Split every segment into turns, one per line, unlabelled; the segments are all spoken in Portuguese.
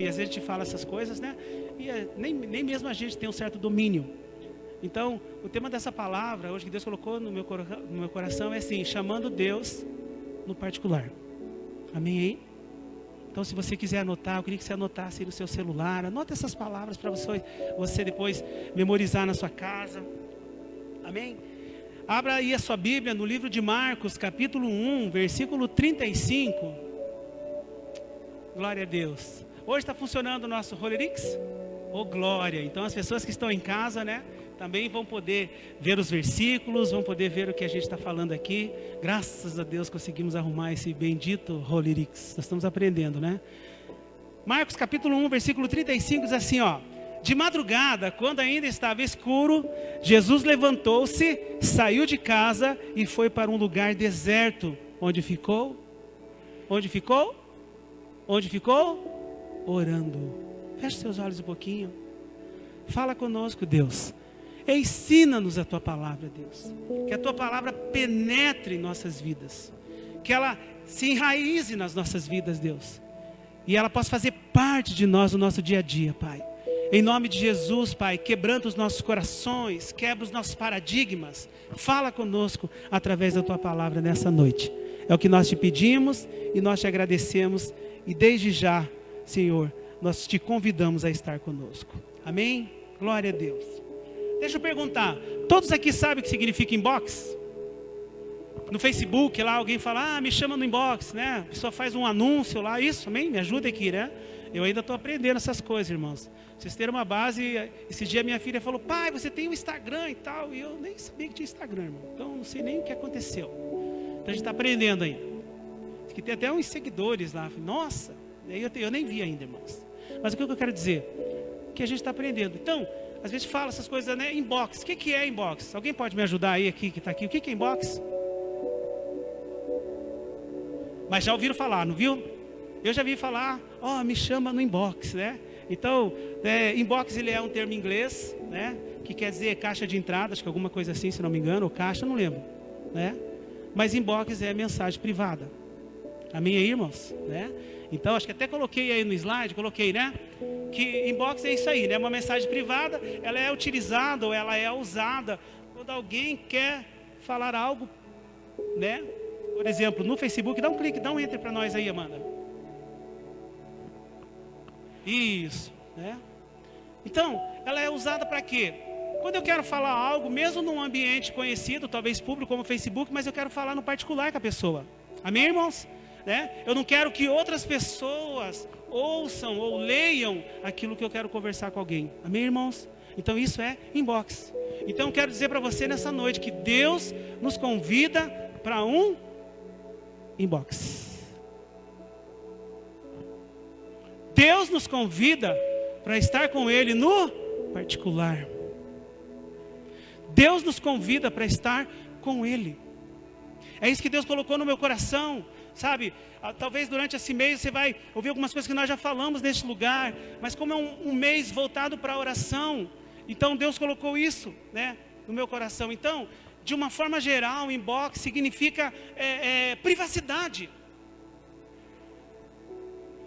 E às vezes a gente fala essas coisas, né? E nem mesmo a gente tem um certo domínio. Então, o tema dessa palavra, hoje que Deus colocou no meu coração, é assim, chamando Deus no particular. Amém aí? Então, se você quiser anotar, eu queria que você anotasse aí no seu celular. Anota essas palavras para você depois memorizar na sua casa. Amém? Abra aí a sua Bíblia no livro de Marcos, capítulo 1, versículo 35. Glória a Deus. Hoje está funcionando o nosso Rolerix? Oh, glória! Então, as pessoas que estão em casa, né? Também vão poder ver os versículos, vão poder ver o que a gente está falando aqui. Graças a Deus conseguimos arrumar esse bendito Rolerix. Nós estamos aprendendo, né? Marcos capítulo 1, versículo 35 diz assim, ó. De madrugada, quando ainda estava escuro, Jesus levantou-se, saiu de casa e foi para um lugar deserto. Onde ficou? Onde ficou? Onde ficou? Orando. Feche seus olhos um pouquinho. Fala conosco, Deus. Ensina-nos a Tua palavra, Deus. Que a Tua palavra penetre em nossas vidas. Que ela se enraize nas nossas vidas, Deus. E ela possa fazer parte de nós no nosso dia a dia, Pai. Em nome de Jesus, Pai, quebrando os nossos corações, quebra os nossos paradigmas. Fala conosco através da Tua palavra nessa noite. É o que nós te pedimos e nós te agradecemos. E desde já, Senhor, nós te convidamos a estar conosco. Amém? Glória a Deus. Deixa eu perguntar, todos aqui sabem o que significa inbox? No Facebook lá alguém fala, me chama no inbox, né? A pessoa faz um anúncio lá, isso, amém? Me ajuda aqui, né? Eu ainda estou aprendendo essas coisas, irmãos. Vocês terem uma base, esse dia minha filha falou, pai, você tem um Instagram e tal. E eu nem sabia que tinha Instagram, irmão. Então não sei nem o que aconteceu. Então a gente está aprendendo ainda. Que tem até uns seguidores lá. Nossa, eu nem vi ainda, irmãos. Mas o que eu quero dizer? Que a gente está aprendendo. Então, às vezes fala essas coisas, né? Inbox. O que é inbox? Alguém pode me ajudar aí aqui, que está aqui? O que é inbox? Mas já ouviram falar, não viu? Eu já vi falar, me chama no inbox, né? Então, inbox ele é um termo em inglês, né? Que quer dizer caixa de entrada, acho que alguma coisa assim, se não me engano, ou caixa, não lembro, né? Mas inbox é mensagem privada. Amém aí, irmãos? Né? Então, acho que até coloquei aí no slide, né? Que inbox é isso aí, né? Uma mensagem privada, ela é utilizada ou ela é usada quando alguém quer falar algo, né? Por exemplo, no Facebook, dá um clique, dá um enter para nós aí, Amanda. Isso, né? Então, ela é usada para quê? Quando eu quero falar algo, mesmo num ambiente conhecido, talvez público como o Facebook, mas eu quero falar no particular com a pessoa. Amém, irmãos? Né? Eu não quero que outras pessoas ouçam ou leiam aquilo que eu quero conversar com alguém. Amém, irmãos? Então isso é inbox. Então eu quero dizer para você nessa noite que Deus nos convida para um inbox. Deus nos convida para estar com Ele no particular. Deus nos convida para estar com Ele. É isso que Deus colocou no meu coração. Sabe, talvez durante esse mês você vai ouvir algumas coisas que nós já falamos neste lugar. Mas como é um mês voltado para a oração, então Deus colocou isso, né, no meu coração. Então, de uma forma geral, inbox significa privacidade.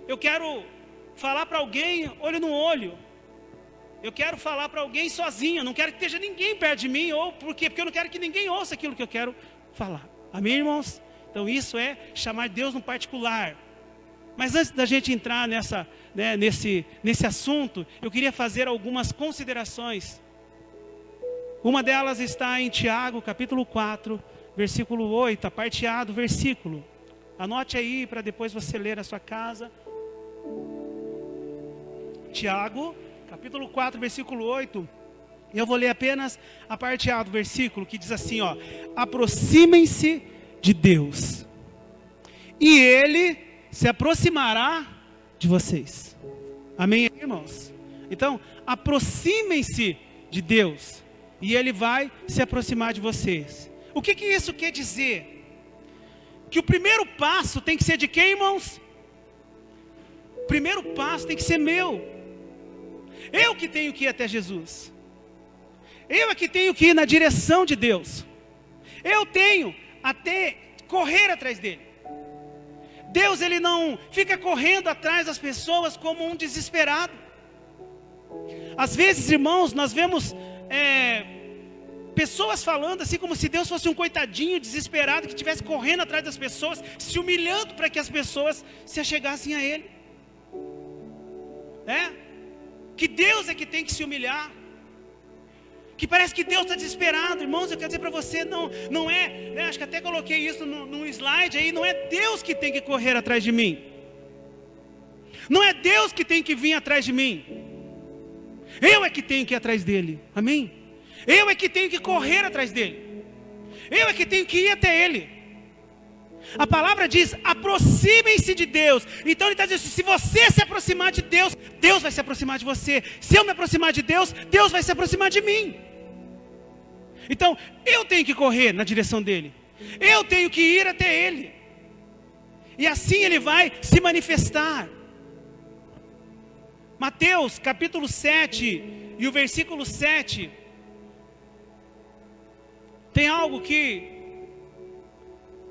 Eu quero falar para alguém olho no olho. Eu quero falar para alguém sozinho. Eu não quero que esteja ninguém perto de mim. Ou por quê? Porque eu não quero que ninguém ouça aquilo que eu quero falar. Amém, irmãos? Então isso é chamar Deus no particular. Mas antes da gente entrar nesse assunto, eu queria fazer algumas considerações. Uma delas está em Tiago, capítulo 4, versículo 8, a parte A do versículo. Anote aí para depois você ler na sua casa. Tiago, capítulo 4, versículo 8. E eu vou ler apenas a parte A do versículo, que diz assim, ó. Aproximem-se de Deus, e Ele se aproximará de vocês. Amém, irmãos? Então, aproximem-se de Deus, e Ele vai se aproximar de vocês. O que isso quer dizer? Que o primeiro passo tem que ser de quem, irmãos? O primeiro passo tem que ser meu. Eu que tenho que ir até Jesus. Eu é que tenho que ir na direção de Deus. Eu tenho até correr atrás dele. Deus, Ele não fica correndo atrás das pessoas como um desesperado. Às vezes, irmãos, nós vemos pessoas falando assim como se Deus fosse um coitadinho desesperado que estivesse correndo atrás das pessoas, se humilhando para que as pessoas se achegassem a Ele. Que Deus é que tem que se humilhar. Que parece que Deus está desesperado. Irmãos, eu quero dizer para você, não é, né? Acho que até coloquei isso no slide aí. Não é Deus que tem que correr atrás de mim. Não é Deus que tem que vir atrás de mim. Eu é que tenho que ir atrás dele. Amém? Eu é que tenho que correr atrás dele. Eu é que tenho que ir até ele. A palavra diz, aproximem-se de Deus. Então ele está dizendo, se você se aproximar de Deus, Deus vai se aproximar de você. Se eu me aproximar de Deus, Deus vai se aproximar de mim. Então, eu tenho que correr na direção dele. Eu tenho que ir até ele. E assim ele vai se manifestar. Mateus capítulo 7 e o versículo 7. Tem algo que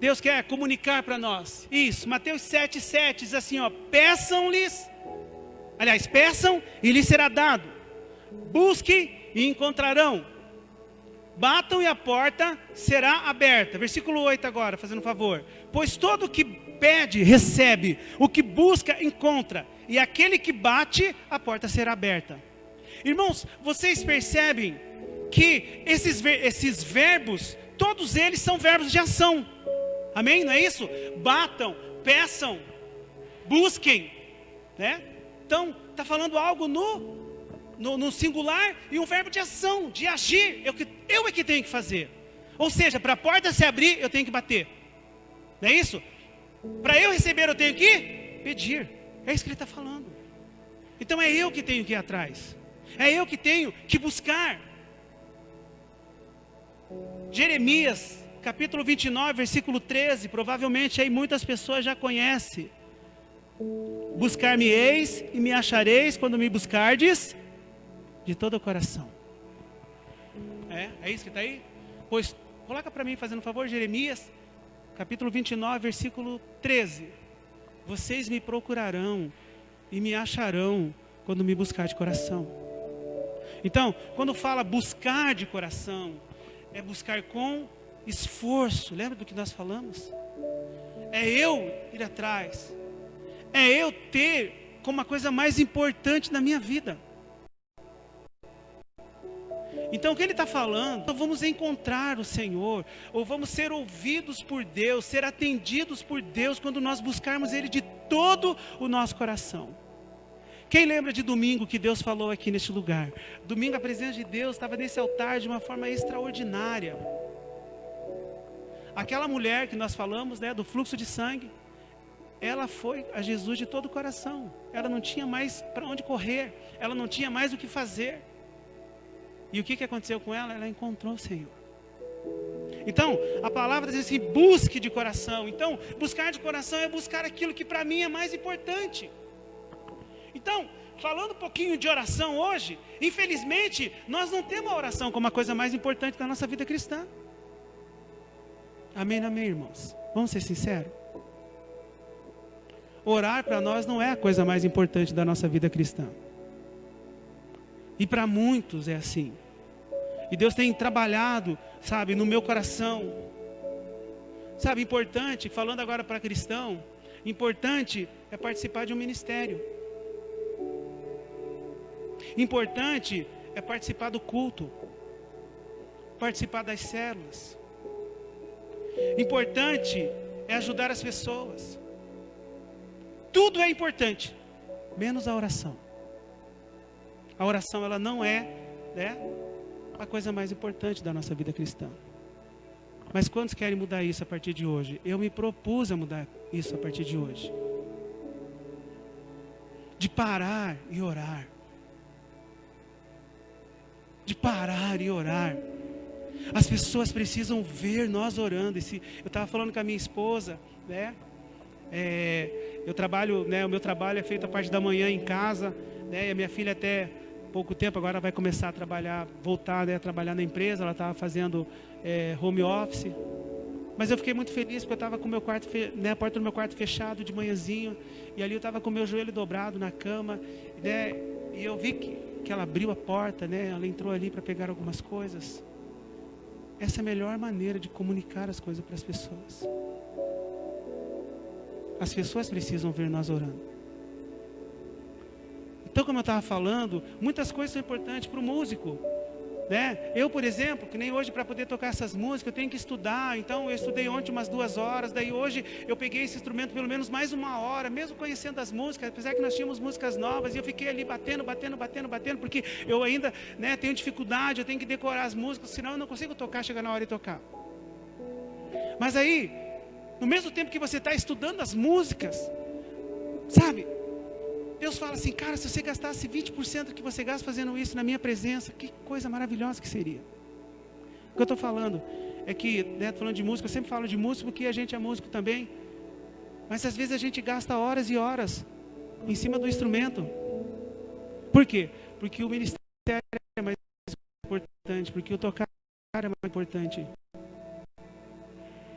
Deus quer comunicar para nós. Isso, Mateus 7,7 diz assim, peçam-lhes, aliás, peçam e lhes será dado. Busquem e encontrarão. Batam e a porta será aberta. Versículo 8 agora, fazendo um favor. Pois todo o que pede, recebe. O que busca, encontra. E aquele que bate, a porta será aberta. Irmãos, vocês percebem que esses verbos, todos eles são verbos de ação. Amém? Não é isso? Batam, peçam, busquem, né? Então, está falando algo no singular e um verbo de ação, de agir. Eu é que tenho que fazer. Ou seja, para a porta se abrir, eu tenho que bater. Não é isso? Para eu receber, eu tenho que pedir. É isso que ele está falando. Então, é eu que tenho que ir atrás. É eu que tenho que buscar. Jeremias capítulo 29, versículo 13, provavelmente aí muitas pessoas já conhecem. Buscar-me-eis e me achareis quando me buscardes de todo o coração. É isso que está aí? Pois, coloca para mim, fazendo um favor, Jeremias, capítulo 29, versículo 13. Vocês me procurarão e me acharão quando me buscar de coração. Então, quando fala buscar de coração, é buscar com esforço. Lembra do que nós falamos? É eu ir atrás. É eu ter como a coisa mais importante na minha vida. Então o que ele está falando? Vamos encontrar o Senhor, ou vamos ser ouvidos por Deus, ser atendidos por Deus, quando nós buscarmos Ele de todo o nosso coração. Quem lembra de domingo que Deus falou aqui neste lugar? Domingo a presença de Deus estava nesse altar de uma forma extraordinária. Aquela mulher que nós falamos, né, do fluxo de sangue, ela foi a Jesus de todo o coração. Ela não tinha mais para onde correr, ela não tinha mais o que fazer. E o que aconteceu com ela? Ela encontrou o Senhor. Então, a palavra diz assim, busque de coração. Então, buscar de coração é buscar aquilo que para mim é mais importante. Então, falando um pouquinho de oração hoje, infelizmente, nós não temos a oração como a coisa mais importante da nossa vida cristã. Amém, amém, irmãos? Vamos ser sinceros? Orar para nós não é a coisa mais importante da nossa vida cristã. E para muitos é assim. E Deus tem trabalhado, sabe, no meu coração. Sabe, importante, falando agora para cristão, importante é participar de um ministério. Importante é participar do culto. Participar das células. Importante é ajudar as pessoas. Tudo é importante, menos a oração. A oração, ela não é, né, a coisa mais importante da nossa vida cristã. Mas quantos querem mudar isso a partir de hoje? Eu me propus a mudar isso a partir de hoje. De parar e orar. De parar e orar. As pessoas precisam ver nós orando. Eu estava falando com a minha esposa, né? Eu trabalho, né? O meu trabalho é feito a parte da manhã em casa, né? E a minha filha até pouco tempo agora vai começar a trabalhar, voltar, né, a trabalhar na empresa. Ela estava fazendo home office. Mas eu fiquei muito feliz porque eu estava com o meu quarto, a porta do meu quarto fechado de manhãzinho. E ali eu estava com o meu joelho dobrado na cama, né? E eu vi que ela abriu a porta, né? Ela entrou ali para pegar algumas coisas. Essa é a melhor maneira de comunicar as coisas para as pessoas. As pessoas precisam ver nós orando. Então, como eu estava falando, muitas coisas são importantes para o músico, né? Eu, por exemplo, que nem hoje para poder tocar essas músicas, eu tenho que estudar. Então, eu estudei ontem umas 2 horas. Daí hoje eu peguei esse instrumento pelo menos mais 1 hora, mesmo conhecendo as músicas, apesar que nós tínhamos músicas novas. E eu fiquei ali batendo, porque eu ainda, né, tenho dificuldade, eu tenho que decorar as músicas, senão eu não consigo tocar, chegar na hora de tocar. Mas aí, no mesmo tempo que você está estudando as músicas, sabe, Deus fala assim, cara, se você gastasse 20% do que você gasta fazendo isso na minha presença, que coisa maravilhosa que seria. O que eu estou falando é que, né, falando de música, eu sempre falo de música porque a gente é músico também. Mas às vezes a gente gasta horas e horas em cima do instrumento. Por quê? Porque o ministério é mais importante, porque o tocar é mais importante.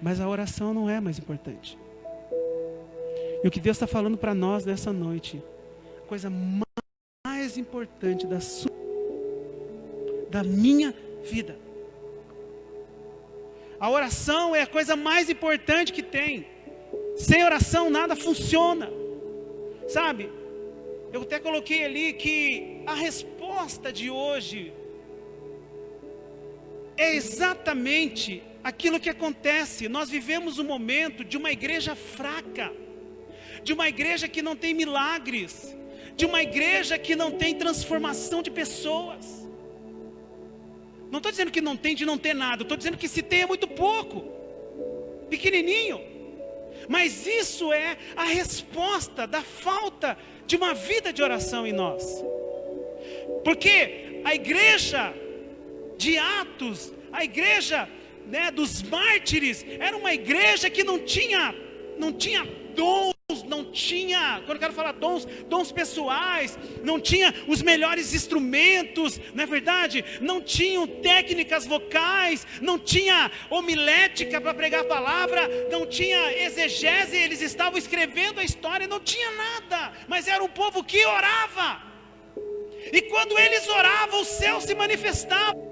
Mas a oração não é mais importante. E o que Deus está falando para nós nessa noite, a coisa mais importante da minha vida. A oração é a coisa mais importante que tem. Sem oração nada funciona. Sabe? Eu até coloquei ali que a resposta de hoje é exatamente aquilo que acontece. Nós vivemos um momento de uma igreja fraca, de uma igreja que não tem milagres, de uma igreja que não tem transformação de pessoas. Não estou dizendo que não tem de não ter nada, estou dizendo que se tem é muito pouco, pequenininho. Mas isso é a resposta da falta de uma vida de oração em nós. Porque a igreja de Atos, a igreja, né, dos mártires, era uma igreja que não tinha dons, não tinha, quando eu quero falar dons pessoais, não tinha os melhores instrumentos, não é verdade? Não tinham técnicas vocais, não tinha homilética para pregar a palavra, não tinha exegese, eles estavam escrevendo a história, não tinha nada, mas era um povo que orava. E quando eles oravam, o céu se manifestava. O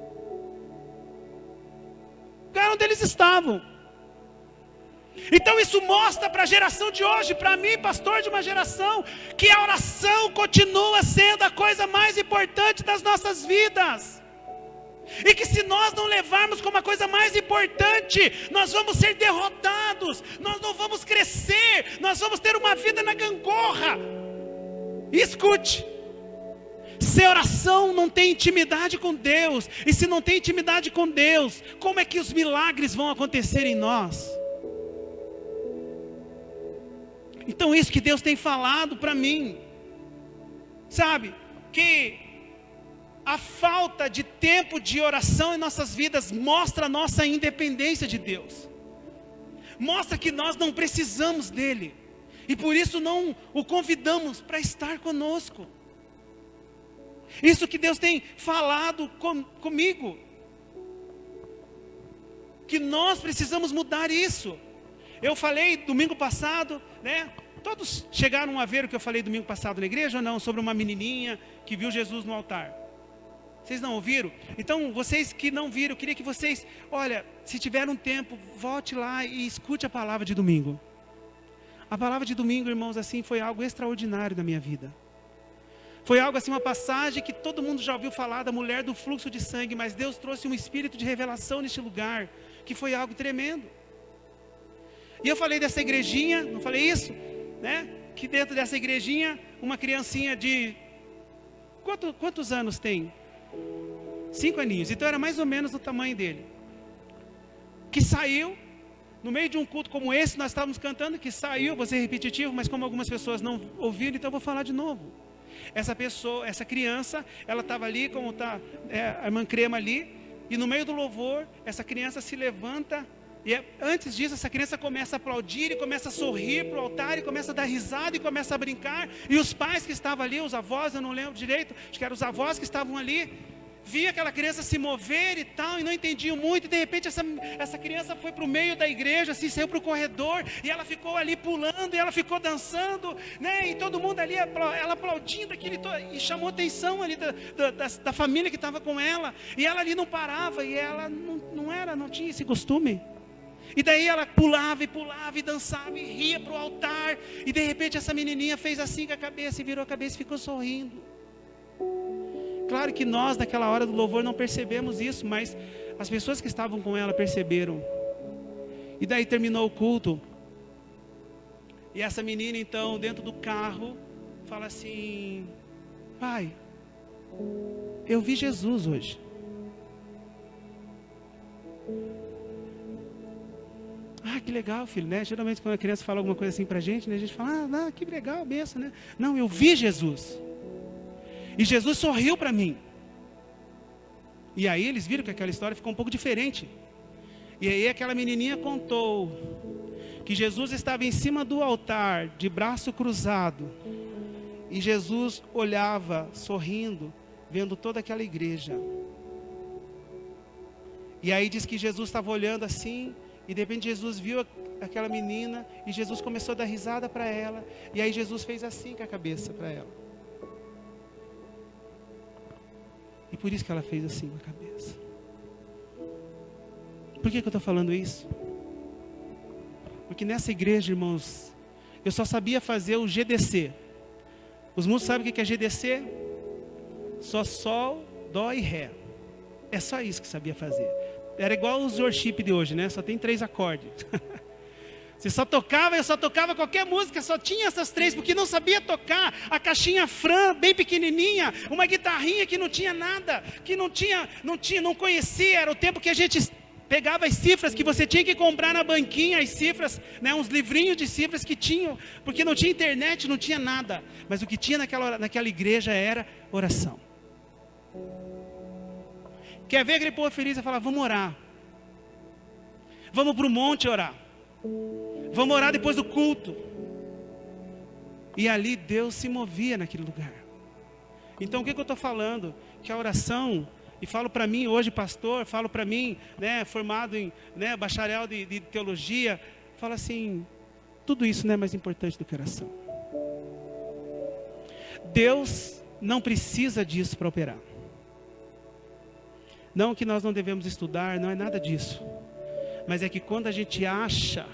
lugar onde eles estavam. Então isso mostra para a geração de hoje, para mim, pastor de uma geração, que a oração continua sendo a coisa mais importante das nossas vidas. E que se nós não levarmos como a coisa mais importante, nós vamos ser derrotados, nós não vamos crescer, nós vamos ter uma vida na gangorra. E escute, se a oração não tem intimidade com Deus, e se não tem intimidade com Deus, como é que os milagres vão acontecer em nós? Então isso que Deus tem falado para mim, sabe, que a falta de tempo de oração em nossas vidas mostra a nossa independência de Deus, mostra que nós não precisamos dEle, e por isso não o convidamos para estar conosco. Isso que Deus tem falado comigo, que nós precisamos mudar isso. Eu falei domingo passado, né? Todos chegaram a ver o que eu falei domingo passado na igreja ou não? Sobre uma menininha que viu Jesus no altar. Vocês não ouviram? Então, vocês que não viram, eu queria que vocês, olha, se tiver um tempo, volte lá e escute a palavra de domingo. A palavra de domingo, irmãos, assim, foi algo extraordinário na minha vida. Foi algo assim, uma passagem que todo mundo já ouviu falar da mulher do fluxo de sangue, mas Deus trouxe um espírito de revelação neste lugar, que foi algo tremendo. E eu falei dessa igrejinha, não falei isso? Né? Que dentro dessa igrejinha, uma criancinha de... Quantos anos tem? 5 aninhos, então era mais ou menos do tamanho dele. Que saiu, no meio de um culto como esse, nós estávamos cantando, que saiu, vou ser repetitivo, mas como algumas pessoas não ouviram, então eu vou falar de novo. Essa pessoa, essa criança, ela estava ali, como está a irmã Crema ali, e no meio do louvor, essa criança se levanta. E antes disso, essa criança começa a aplaudir e começa a sorrir para o altar e começa a dar risada e começa a brincar. E os pais que estavam ali, os avós, eu não lembro direito, acho que eram os avós que estavam ali, via aquela criança se mover e tal, e não entendiam muito, e de repente essa criança foi para o meio da igreja, assim, saiu para o corredor, e ela ficou ali pulando, e ela ficou dançando, né, e todo mundo ali, ela aplaudindo aquilo, e chamou a atenção ali da família que estava com ela, e ela ali não parava, e ela não tinha esse costume. E daí ela pulava e dançava e ria para o altar. E de repente essa menininha fez assim com a cabeça e virou a cabeça e ficou sorrindo. Claro que nós naquela hora do louvor não percebemos isso, mas as pessoas que estavam com ela perceberam. E daí terminou o culto. E essa menina então dentro do carro fala assim: pai, eu vi Jesus hoje. Ah, que legal, filho, né? Geralmente quando a criança fala alguma coisa assim pra gente, né? A gente fala, que legal, benção, né? Não, eu vi Jesus. E Jesus sorriu para mim. E aí eles viram que aquela história ficou um pouco diferente. E aí aquela menininha contou que Jesus estava em cima do altar, de braço cruzado. E Jesus olhava, sorrindo, vendo toda aquela igreja. E aí diz que Jesus estava olhando assim. E de repente Jesus viu aquela menina e Jesus começou a dar risada para ela. E aí Jesus fez assim com a cabeça para ela. E por isso que ela fez assim com a cabeça. Por que eu estou falando isso? Porque nessa igreja, irmãos, eu só sabia fazer o GDC. Os músicos sabem o que é GDC? Só sol, dó e ré. É só isso que sabia fazer. Era igual os worship de hoje, né? Só tem 3 acordes. Você só tocava, eu só tocava qualquer música, só tinha essas 3, porque não sabia tocar. A caixinha Fran, bem pequenininha, uma guitarrinha que não tinha nada, que não conhecia. Era o tempo que a gente pegava as cifras, que você tinha que comprar na banquinha, as cifras, né? Uns livrinhos de cifras que tinham, porque não tinha internet, não tinha nada. Mas o que tinha naquela igreja era oração. Quer ver aquele povo feliz? Vai falar, vamos orar. Vamos para o monte orar. Vamos orar depois do culto. E ali Deus se movia naquele lugar. Então o que eu estou falando? Que a oração, e falo para mim hoje pastor, falo para mim, né, formado em, né, bacharel de teologia, falo assim, tudo isso não é mais importante do que oração. Deus não precisa disso para operar. Não que nós não devemos estudar, não é nada disso. Mas é que quando a gente acha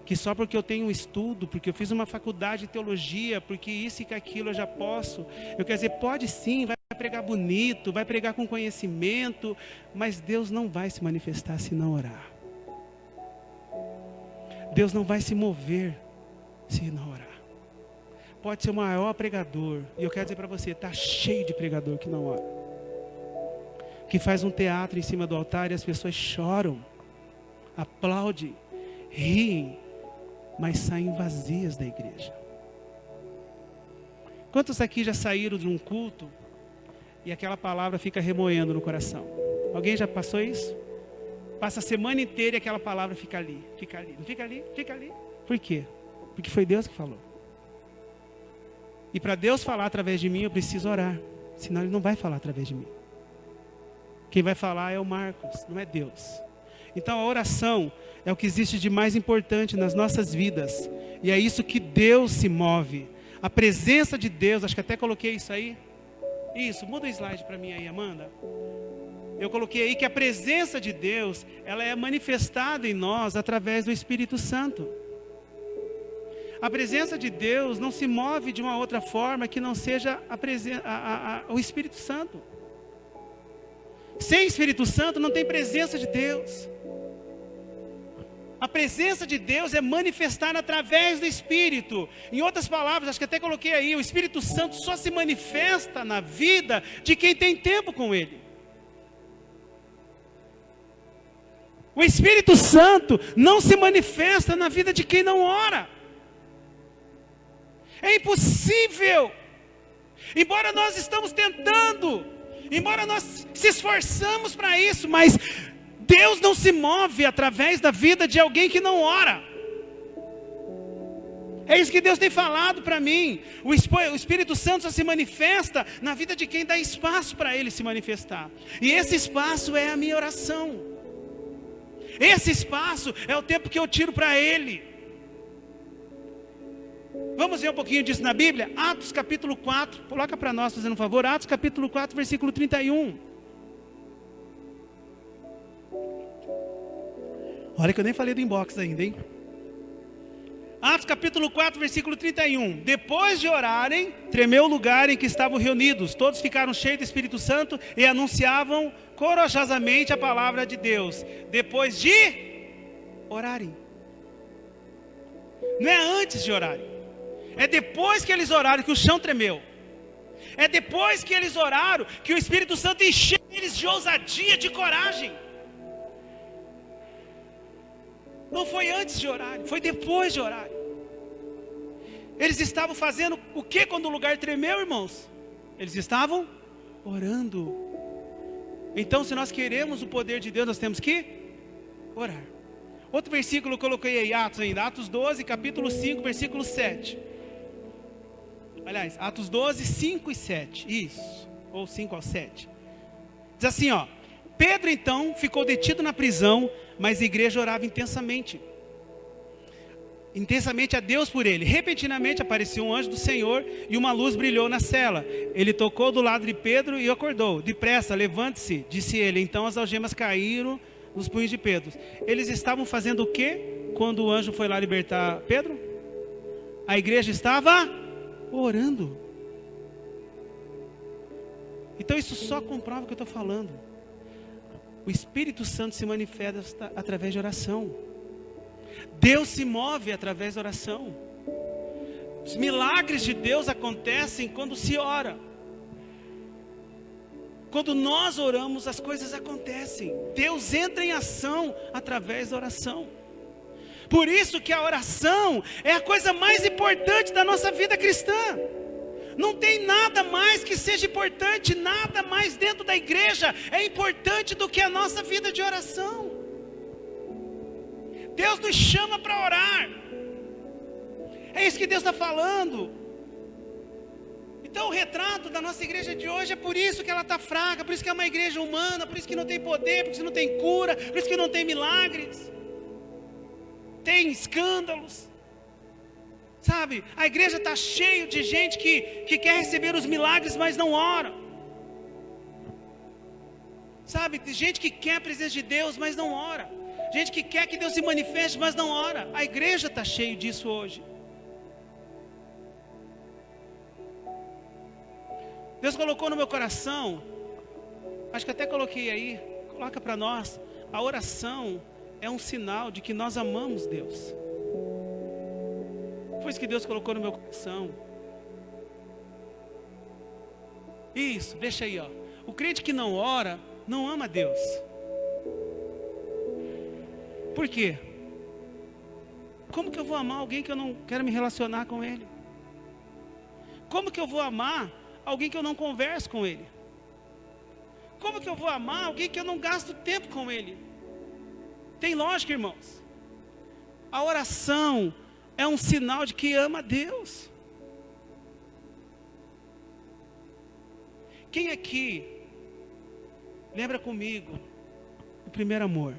que só porque eu tenho um estudo, porque eu fiz uma faculdade de teologia, porque isso e que aquilo eu já posso. Eu quero dizer, pode sim, vai pregar bonito, vai pregar com conhecimento, mas Deus não vai se manifestar se não orar. Deus não vai se mover se não orar. Pode ser o maior pregador, e eu quero dizer para você, está cheio de pregador que não ora. Que faz um teatro em cima do altar e as pessoas choram, aplaudem, riem, mas saem vazias da igreja. Quantos aqui já saíram de um culto e aquela palavra fica remoendo no coração? Alguém já passou isso? Passa a semana inteira e aquela palavra fica ali, não fica ali, fica ali. Por quê? Porque foi Deus que falou. E para Deus falar através de mim, eu preciso orar, senão Ele não vai falar através de mim. Quem vai falar é o Marcos, não é Deus. Então a oração é o que existe de mais importante nas nossas vidas. E é isso que Deus se move. A presença de Deus, acho que até coloquei isso aí. Isso, muda o slide para mim aí, Amanda. Eu coloquei aí que a presença de Deus, ela é manifestada em nós através do Espírito Santo. A presença de Deus não se move de uma outra forma que não seja o Espírito Santo. Sem Espírito Santo não tem presença de Deus. A presença de Deus é manifestada através do Espírito. Em outras palavras, acho que até coloquei aí, o Espírito Santo só se manifesta na vida de quem tem tempo com Ele. O Espírito Santo não se manifesta na vida de quem não ora. É impossível. Embora nós estamos tentando, embora nós se esforçamos para isso, mas Deus não se move através da vida de alguém que não ora. É isso que Deus tem falado para mim. O Espírito Santo só se manifesta na vida de quem dá espaço para Ele se manifestar. E esse espaço é a minha oração. Esse espaço é o tempo que eu tiro para Ele. Vamos ver um pouquinho disso na Bíblia? Atos capítulo 4, coloca para nós, fazendo um favor. Atos capítulo 4, versículo 31. Olha que eu nem falei do inbox ainda, hein? Atos capítulo 4, versículo 31. Depois de orarem, tremeu o lugar em que estavam reunidos. Todos ficaram cheios do Espírito Santo e anunciavam corajosamente a palavra de Deus. Depois de orarem. Não é antes de orarem. É depois que eles oraram que o chão tremeu. É depois que eles oraram que o Espírito Santo encheu eles de ousadia, de coragem. Não foi antes de orar, foi depois de orar. Eles estavam fazendo o que quando o lugar tremeu, irmãos? Eles estavam orando. Então, se nós queremos o poder de Deus, nós temos que orar. Outro versículo eu coloquei aí, Atos ainda, Atos 12, capítulo 5, versículo 7. Aliás, Atos 12, 5 e 7, isso, ou 5 ao 7. Diz assim, ó: Pedro então ficou detido na prisão, mas a igreja orava intensamente a Deus por ele. Repentinamente apareceu um anjo do Senhor e uma luz brilhou na cela. Ele tocou do lado de Pedro e acordou. Depressa, levante-se, disse ele. Então as algemas caíram nos punhos de Pedro. Eles estavam fazendo o quê quando o anjo foi lá libertar Pedro? A igreja estava orando. Então isso só comprova o que eu estou falando. O Espírito Santo se manifesta através de oração. Deus se move através da oração. Os milagres de Deus acontecem quando se ora. Quando nós oramos, as coisas acontecem. Deus entra em ação através da oração. Por isso que a oração é a coisa mais importante da nossa vida cristã. Não tem nada mais que seja importante, nada mais dentro da igreja é importante do que a nossa vida de oração. Deus nos chama para orar. É isso que Deus está falando. Então o retrato da nossa igreja de hoje é por isso que ela está fraca, por isso que é uma igreja humana, por isso que não tem poder, por isso que não tem cura, por isso que não tem milagres. Tem escândalos. Sabe, a igreja está cheia de gente que quer receber os milagres, mas não ora. Sabe, tem gente que quer a presença de Deus, mas não ora. Gente que quer que Deus se manifeste, mas não ora. A igreja está cheia disso hoje. Deus colocou no meu coração, acho que até coloquei aí, coloca para nós, a oração é um sinal de que nós amamos Deus. Foi isso que Deus colocou no meu coração. Isso, deixa aí, ó. O crente que não ora, não ama Deus. Por quê? Como que eu vou amar alguém que eu não quero me relacionar com ele? Como que eu vou amar alguém que eu não converso com ele? Como que eu vou amar alguém que eu não gasto tempo com ele? Tem lógica, irmãos? A oração é um sinal de que ama Deus. Quem aqui lembra comigo o primeiro amor?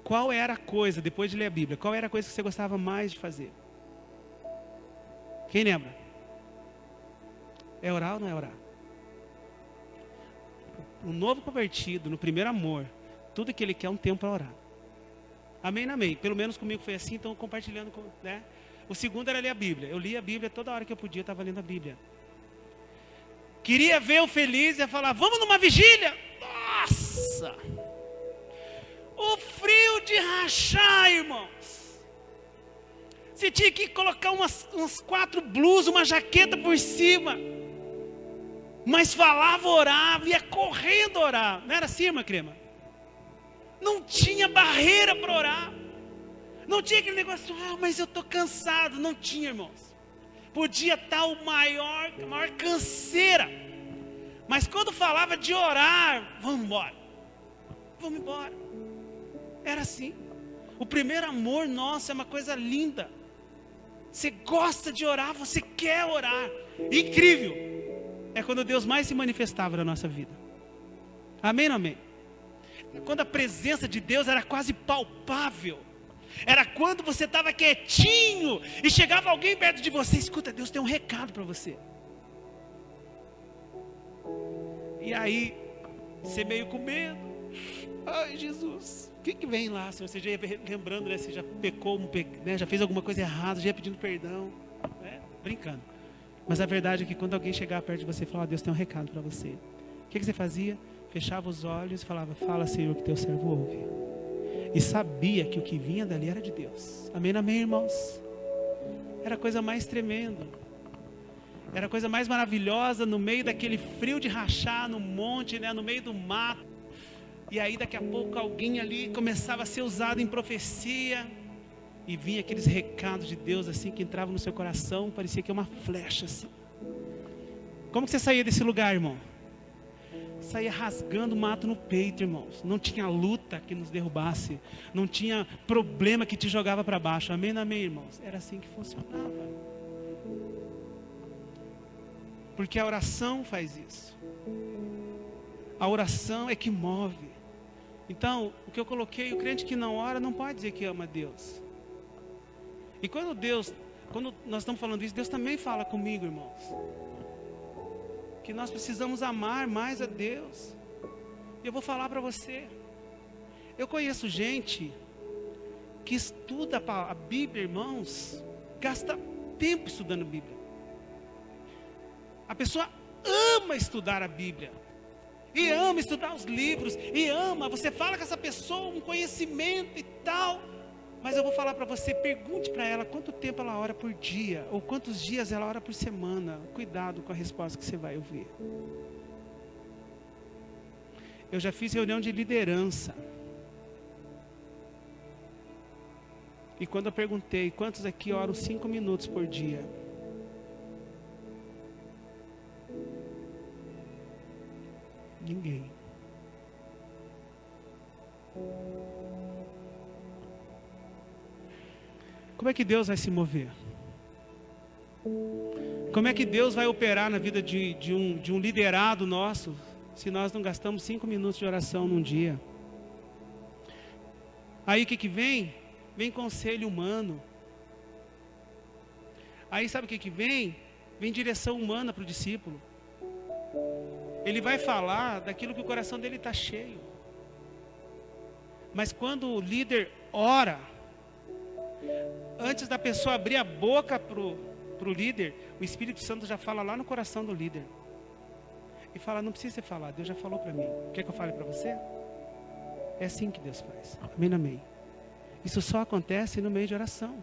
Qual era a coisa, depois de ler a Bíblia, qual era a coisa que você gostava mais de fazer? Quem lembra? É orar ou não é orar? O novo convertido, no primeiro amor, tudo que ele quer é um tempo para orar. Amém, amém. Pelo menos comigo foi assim, então compartilhando, né? O segundo era ler a Bíblia. Eu lia a Bíblia toda hora que eu podia, eu estava lendo a Bíblia. Queria ver o feliz e ia falar, vamos numa vigília? Nossa! O frio de rachar, irmãos. Você tinha que colocar umas 4 blusas, uma jaqueta por cima. Mas falava, orava, ia correndo orar. Não era assim, irmã Crema? Não tinha barreira para orar. Não tinha aquele negócio, mas eu estou cansado. Não tinha, irmãos. Podia estar a maior canseira. Mas quando falava de orar, vamos embora. Vamos embora. Era assim. O primeiro amor nosso é uma coisa linda. Você gosta de orar, você quer orar. Incrível. É quando Deus mais se manifestava na nossa vida. Amém ou não amém? Quando a presença de Deus era quase palpável. Era quando você estava quietinho e chegava alguém perto de você. Escuta, Deus tem um recado para você. E aí, você meio com medo. Ai, Jesus, o que vem lá, Senhor? Você já ia lembrando, né? Você já pecou, né? Já fez alguma coisa errada, já ia pedindo perdão, né? Brincando. Mas a verdade é que quando alguém chegava perto de você e falava, Deus tem um recado para você. O que você fazia? Fechava os olhos e falava, fala, Senhor, que teu servo ouve. E sabia que o que vinha dali era de Deus. Amém, amém, irmãos? Era a coisa mais tremenda. Era a coisa mais maravilhosa no meio daquele frio de rachar no monte, né? No meio do mato. E aí daqui a pouco alguém ali começava a ser usado em profecia. E vinha aqueles recados de Deus assim que entravam no seu coração. Parecia que uma flecha assim. Como que você saía desse lugar, irmão? Saía rasgando o mato no peito, irmãos. Não tinha luta que nos derrubasse. Não tinha problema que te jogava para baixo. Amém, amém, irmãos? Era assim que funcionava. Porque a oração faz isso. A oração é que move. Então, o que eu coloquei, o crente que não ora não pode dizer que ama a Deus. E quando nós estamos falando isso, Deus também fala comigo, irmãos. Que nós precisamos amar mais a Deus. E eu vou falar para você. Eu conheço gente que estuda a Bíblia, irmãos, gasta tempo estudando a Bíblia. A pessoa ama estudar a Bíblia. E ama estudar os livros. E ama, você fala com essa pessoa um conhecimento e tal. Mas eu vou falar para você, pergunte para ela quanto tempo ela ora por dia. Ou quantos dias ela ora por semana. Cuidado com a resposta que você vai ouvir. Eu já fiz reunião de liderança. E quando eu perguntei, quantos aqui oram 5 minutos por dia? Ninguém. Como é que Deus vai se mover? Como é que Deus vai operar na vida de um liderado nosso, se nós não gastamos 5 minutos de oração num dia? Aí o que vem? Vem conselho humano. Aí sabe o que vem? Vem direção humana para o discípulo. Ele vai falar daquilo que o coração dele está cheio. Mas quando o líder ora, antes da pessoa abrir a boca para o líder, o Espírito Santo já fala lá no coração do líder. E fala, não precisa você falar, Deus já falou para mim. Quer que eu fale para você? É assim que Deus faz. Amém, amém. Isso só acontece no meio de oração.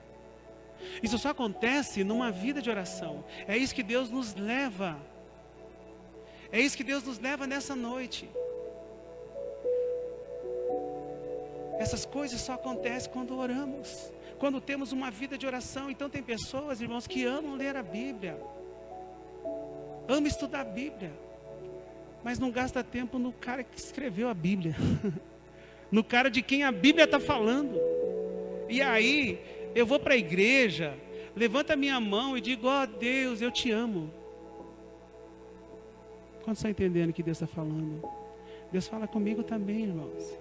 Isso só acontece numa vida de oração. É isso que Deus nos leva. É isso que Deus nos leva nessa noite. Essas coisas só acontecem quando oramos. Quando temos uma vida de oração. Então tem pessoas, irmãos, que amam ler a Bíblia. Amam estudar a Bíblia. Mas não gasta tempo no cara que escreveu a Bíblia. No cara de quem a Bíblia está falando. E aí, eu vou para a igreja, levanto a minha mão e digo, ó Deus, eu te amo. Quantos estão entendendo o que Deus está falando? Deus fala comigo também, irmãos.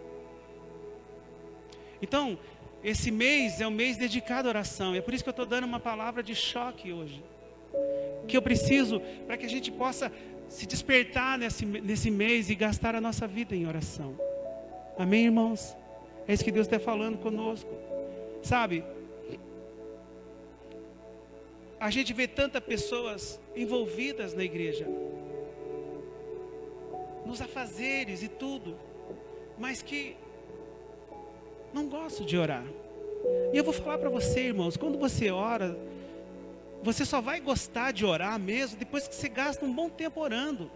Então, esse mês é um mês dedicado à oração. É por isso que eu estou dando uma palavra de choque hoje. Que eu preciso, para que a gente possa se despertar nesse mês e gastar a nossa vida em oração. Amém, irmãos? É isso que Deus está falando conosco. Sabe? A gente vê tantas pessoas envolvidas na igreja. Nos afazeres e tudo. Mas que não gostam de orar. E eu vou falar para você, irmãos, quando você ora, você só vai gostar de orar mesmo depois que você gasta um bom tempo orando.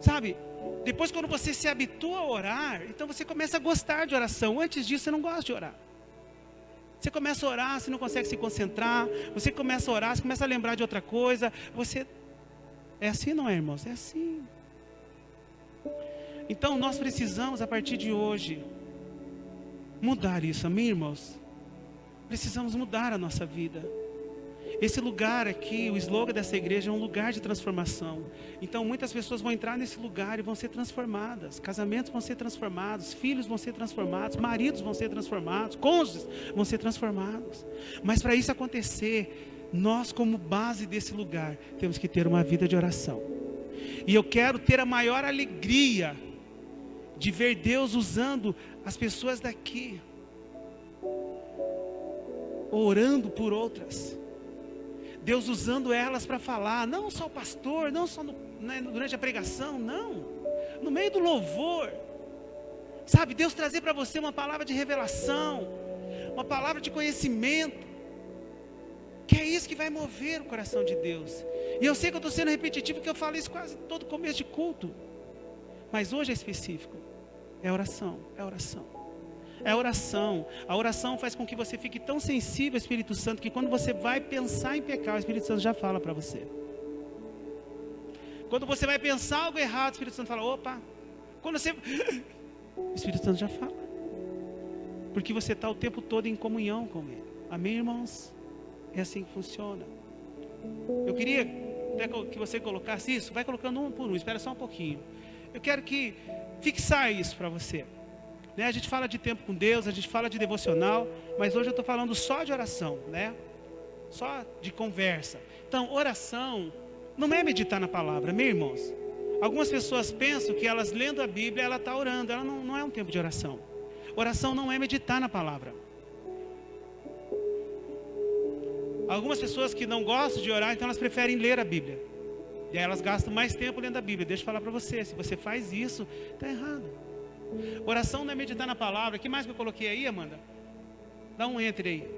Sabe? Depois quando você se habitua a orar, então você começa a gostar de oração. Antes disso você não gosta de orar. Você começa a orar, você não consegue se concentrar. Você começa a orar, você começa a lembrar de outra coisa. É assim, não é, irmãos? É assim. Então nós precisamos a partir de hoje mudar isso, amém, irmãos? precisamos mudar a nossa vida. Esse lugar aqui, o slogan dessa igreja é um lugar de transformação. Então muitas pessoas vão entrar nesse lugar e vão ser transformadas. Casamentos vão ser transformados, filhos vão ser transformados, maridos vão ser transformados, cônjuges vão ser transformados. Mas para isso acontecer, nós como base desse lugar, temos que ter uma vida de oração. E eu quero ter a maior alegria de ver Deus usando as pessoas daqui, orando por outras. Deus usando elas para falar, não só o pastor, não só durante a pregação, não. No meio do louvor. Sabe, Deus trazer para você uma palavra de revelação, uma palavra de conhecimento. Que é isso que vai mover o coração de Deus. E eu sei que eu estou sendo repetitivo, porque eu falo isso quase todo começo de culto. Mas hoje é específico. É oração, é oração. É oração. A oração faz com que você fique tão sensível ao Espírito Santo que quando você vai pensar em pecar, o Espírito Santo já fala para você. Quando você vai pensar algo errado, o Espírito Santo fala, opa. Quando você... O Espírito Santo já fala. Porque você está o tempo todo em comunhão com Ele. Amém, irmãos? É assim que funciona. Eu queria que você colocasse isso. Vai colocando um por um, espera só um pouquinho. Eu quero que fixar isso para você. Né? A gente fala de tempo com Deus, a gente fala de devocional, mas hoje eu estou falando só de oração, né? Só de conversa. Então, oração não é meditar na palavra, meus irmãos. Algumas pessoas pensam que elas lendo a Bíblia, ela está orando. Ela não é um tempo de oração. Oração não é meditar na palavra. Algumas pessoas que não gostam de orar, então elas preferem ler a Bíblia. E aí elas gastam mais tempo lendo a Bíblia. Deixa eu falar para você, se você faz isso, está errado. Oração não é meditar na palavra. O que mais que eu coloquei aí, Amanda? Dá um entre aí.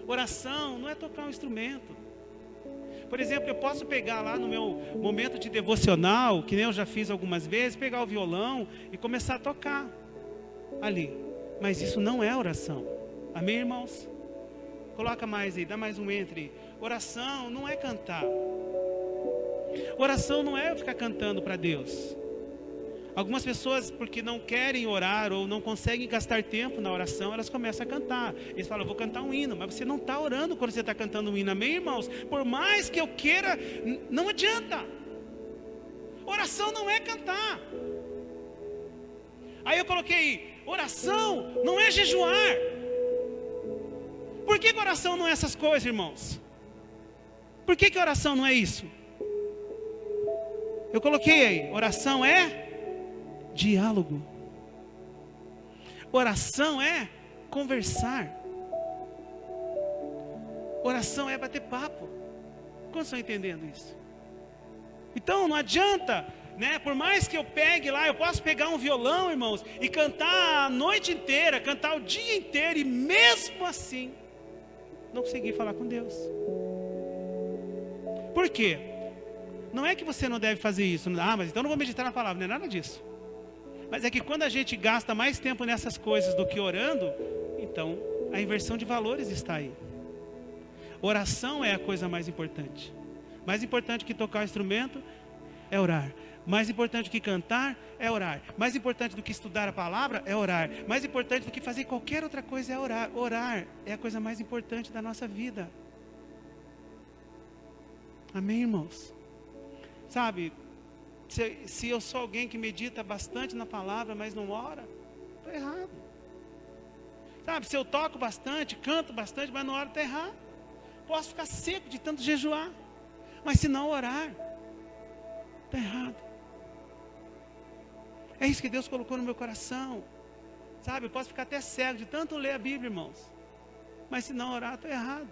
Oração não é tocar um instrumento. Por exemplo, eu posso pegar lá no meu momento de devocional, que nem eu já fiz algumas vezes, pegar o violão e começar a tocar ali. Mas isso não é oração. Amém, irmãos? Coloca mais aí, dá mais um entre. Oração não é cantar. Oração não é eu ficar cantando para Deus. Algumas pessoas, porque não querem orar ou não conseguem gastar tempo na oração, elas começam a cantar. Eles falam, eu vou cantar um hino, mas você não está orando quando você está cantando um hino. Amém, irmãos? Por mais que eu queira, não adianta. Oração não é cantar. Aí eu coloquei, oração não é jejuar. Por que oração não é essas coisas, irmãos? Por que oração não é isso? Eu coloquei aí, oração é diálogo. Oração é conversar. Oração é bater papo. Como estão entendendo isso? Então não adianta, né? Por mais que eu pegue lá, eu posso pegar um violão, irmãos, e cantar a noite inteira, cantar o dia inteiro, e mesmo assim não conseguir falar com Deus. Por quê? Não é que você não deve fazer isso. Ah, mas então não vou meditar na palavra. Não é nada disso. Mas é que quando a gente gasta mais tempo nessas coisas do que orando, então a inversão de valores está aí. Oração é a coisa mais importante. Mais importante que tocar o instrumento é orar. Mais importante do que cantar é orar. Mais importante do que estudar a palavra é orar. Mais importante do que fazer qualquer outra coisa é orar. Orar é a coisa mais importante da nossa vida. Amém, irmãos? Sabe, se eu sou alguém que medita bastante na palavra, mas não ora, estou errado. Sabe, se eu toco bastante, canto bastante, mas não oro, está errado. Posso ficar seco de tanto jejuar, mas se não orar, está errado. É isso que Deus colocou no meu coração. Sabe, eu posso ficar até cego de tanto ler a Bíblia, irmãos, mas se não orar, estou errado.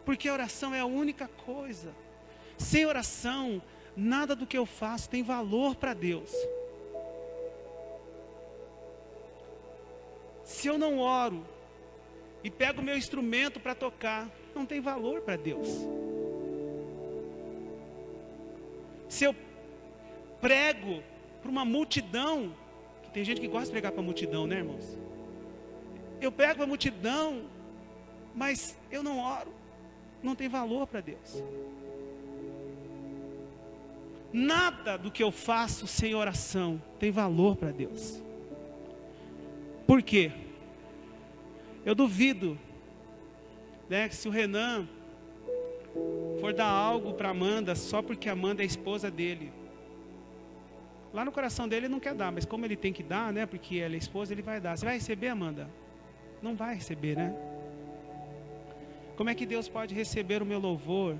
Porque a oração é a única coisa. Sem oração, nada do que eu faço tem valor para Deus. Se eu não oro e pego o meu instrumento para tocar, não tem valor para Deus. Se eu prego para uma multidão, que tem gente que gosta de pregar para multidão, né, irmãos? Eu prego para a multidão, mas eu não oro, não tem valor para Deus. Nada do que eu faço sem oração tem valor para Deus. Por quê? Eu duvido, né, que se o Renan for dar algo para Amanda só porque a Amanda é a esposa dele, lá no coração dele ele não quer dar, mas como ele tem que dar, né, porque ela é esposa, ele vai dar. Você vai receber, Amanda? Não vai receber, né? Como é que Deus pode receber o meu louvor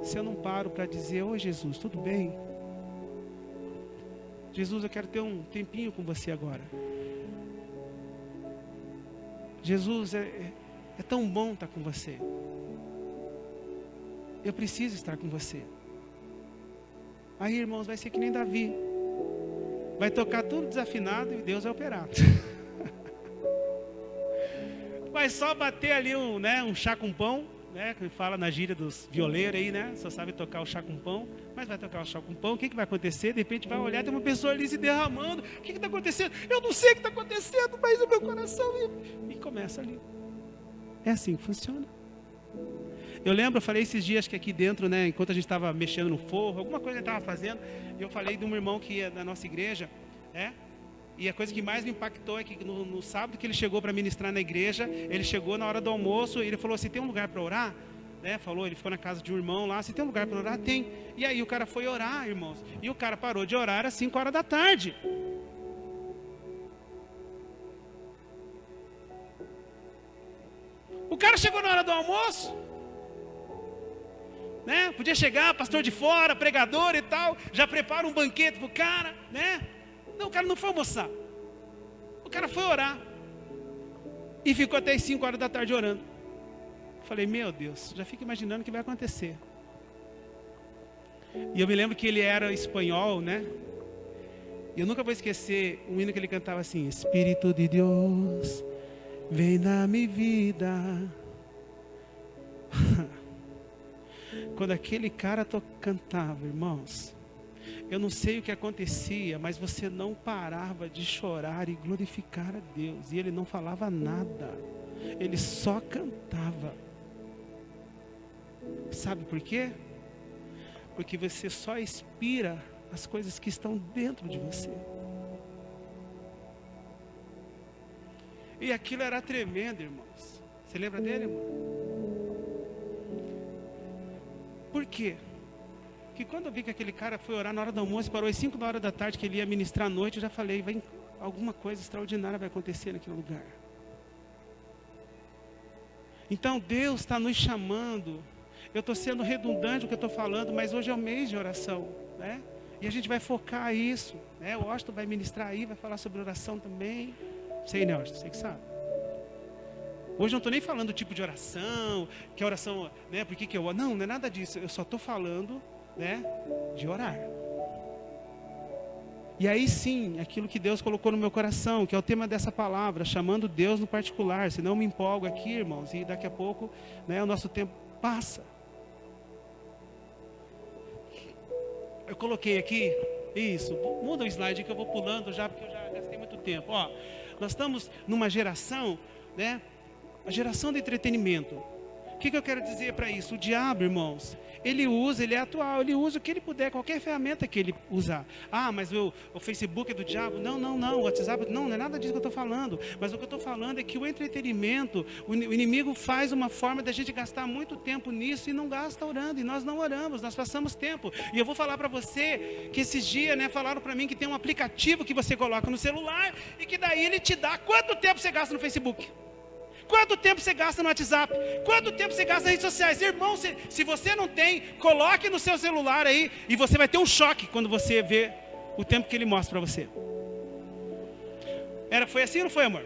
se eu não paro para dizer: oi Jesus, tudo bem? Jesus, eu quero ter um tempinho com você agora. Jesus, é tão bom estar com você. Eu preciso estar com você. Aí, irmãos, vai ser que nem Davi. Vai tocar tudo desafinado e Deus vai operar. Vai só bater ali um chá com pão, né? Que fala na gíria dos violeiros aí, né? Só sabe tocar o chá com pão, mas vai tocar o chá com pão. O que vai acontecer? De repente vai olhar, tem uma pessoa ali se derramando. O que está acontecendo? Eu não sei o que está acontecendo, mas o meu coração... E começa ali. É assim que funciona. Eu lembro, eu falei esses dias que aqui dentro, né, enquanto a gente estava mexendo no forro, alguma coisa a gente estava fazendo, eu falei de um irmão que ia da nossa igreja, né? E a coisa que mais me impactou é que no sábado que ele chegou para ministrar na igreja, ele chegou na hora do almoço e ele falou assim: tem um lugar para orar? Né? Falou, ele ficou na casa de um irmão lá: se tem um lugar para orar? Tem. E aí o cara foi orar, irmãos. E o cara parou de orar às 5 horas da tarde. O cara chegou na hora do almoço, né? Podia chegar, pastor de fora, pregador e tal, já prepara um banquete pro cara, né? Não, o cara não foi almoçar. O cara foi orar. E ficou até as 5 horas da tarde orando. Falei: meu Deus, já fico imaginando o que vai acontecer. E eu me lembro que ele era espanhol, né? E eu nunca vou esquecer um hino que ele cantava assim: Espírito de Deus, vem na minha vida. Quando aquele cara cantava, irmãos, eu não sei o que acontecia, mas você não parava de chorar e glorificar a Deus. E ele não falava nada, ele só cantava. Sabe por quê? Porque você só inspira as coisas que estão dentro de você. E aquilo era tremendo, irmãos. Você lembra dele, irmão? Por quê? Que quando eu vi que aquele cara foi orar na hora do almoço, parou às 5 horas da tarde, que ele ia ministrar à noite, eu já falei: alguma coisa extraordinária vai acontecer naquele lugar. Então Deus está nos chamando. Eu estou sendo redundante o que eu estou falando, mas hoje é o mês de oração, né? E a gente vai focar isso, né? O Austin vai ministrar aí, vai falar sobre oração também. Sei, né, Austin? Você que sabe. Hoje eu não estou nem falando do tipo de oração, que a oração, né? Por que eu... Não é nada disso. Eu só estou falando, né, de orar. E aí sim, aquilo que Deus colocou no meu coração, que é o tema dessa palavra, chamando Deus no particular. Senão eu me empolgo aqui, irmãos, e daqui a pouco, né, o nosso tempo passa. Eu coloquei aqui, isso, muda o slide que eu vou pulando já, porque eu já gastei muito tempo. Ó, nós estamos numa geração, né, a geração do entretenimento. O que eu quero dizer para isso? O diabo, irmãos, ele é atual, ele usa o que ele puder, qualquer ferramenta que ele usar. Ah, mas o Facebook é do diabo? Não, o WhatsApp, não é nada disso que eu estou falando. Mas o que eu estou falando é que o entretenimento, o inimigo faz uma forma da gente gastar muito tempo nisso e não gasta orando, e nós não oramos, nós passamos tempo. E eu vou falar para você que esses dias, né, falaram para mim que tem um aplicativo que você coloca no celular e que daí ele te dá quanto tempo você gasta no Facebook. Quanto tempo você gasta no WhatsApp? Quanto tempo você gasta nas redes sociais? Irmão, se você não tem, coloque no seu celular aí e você vai ter um choque quando você vê o tempo que ele mostra para você. Foi assim ou não foi, amor?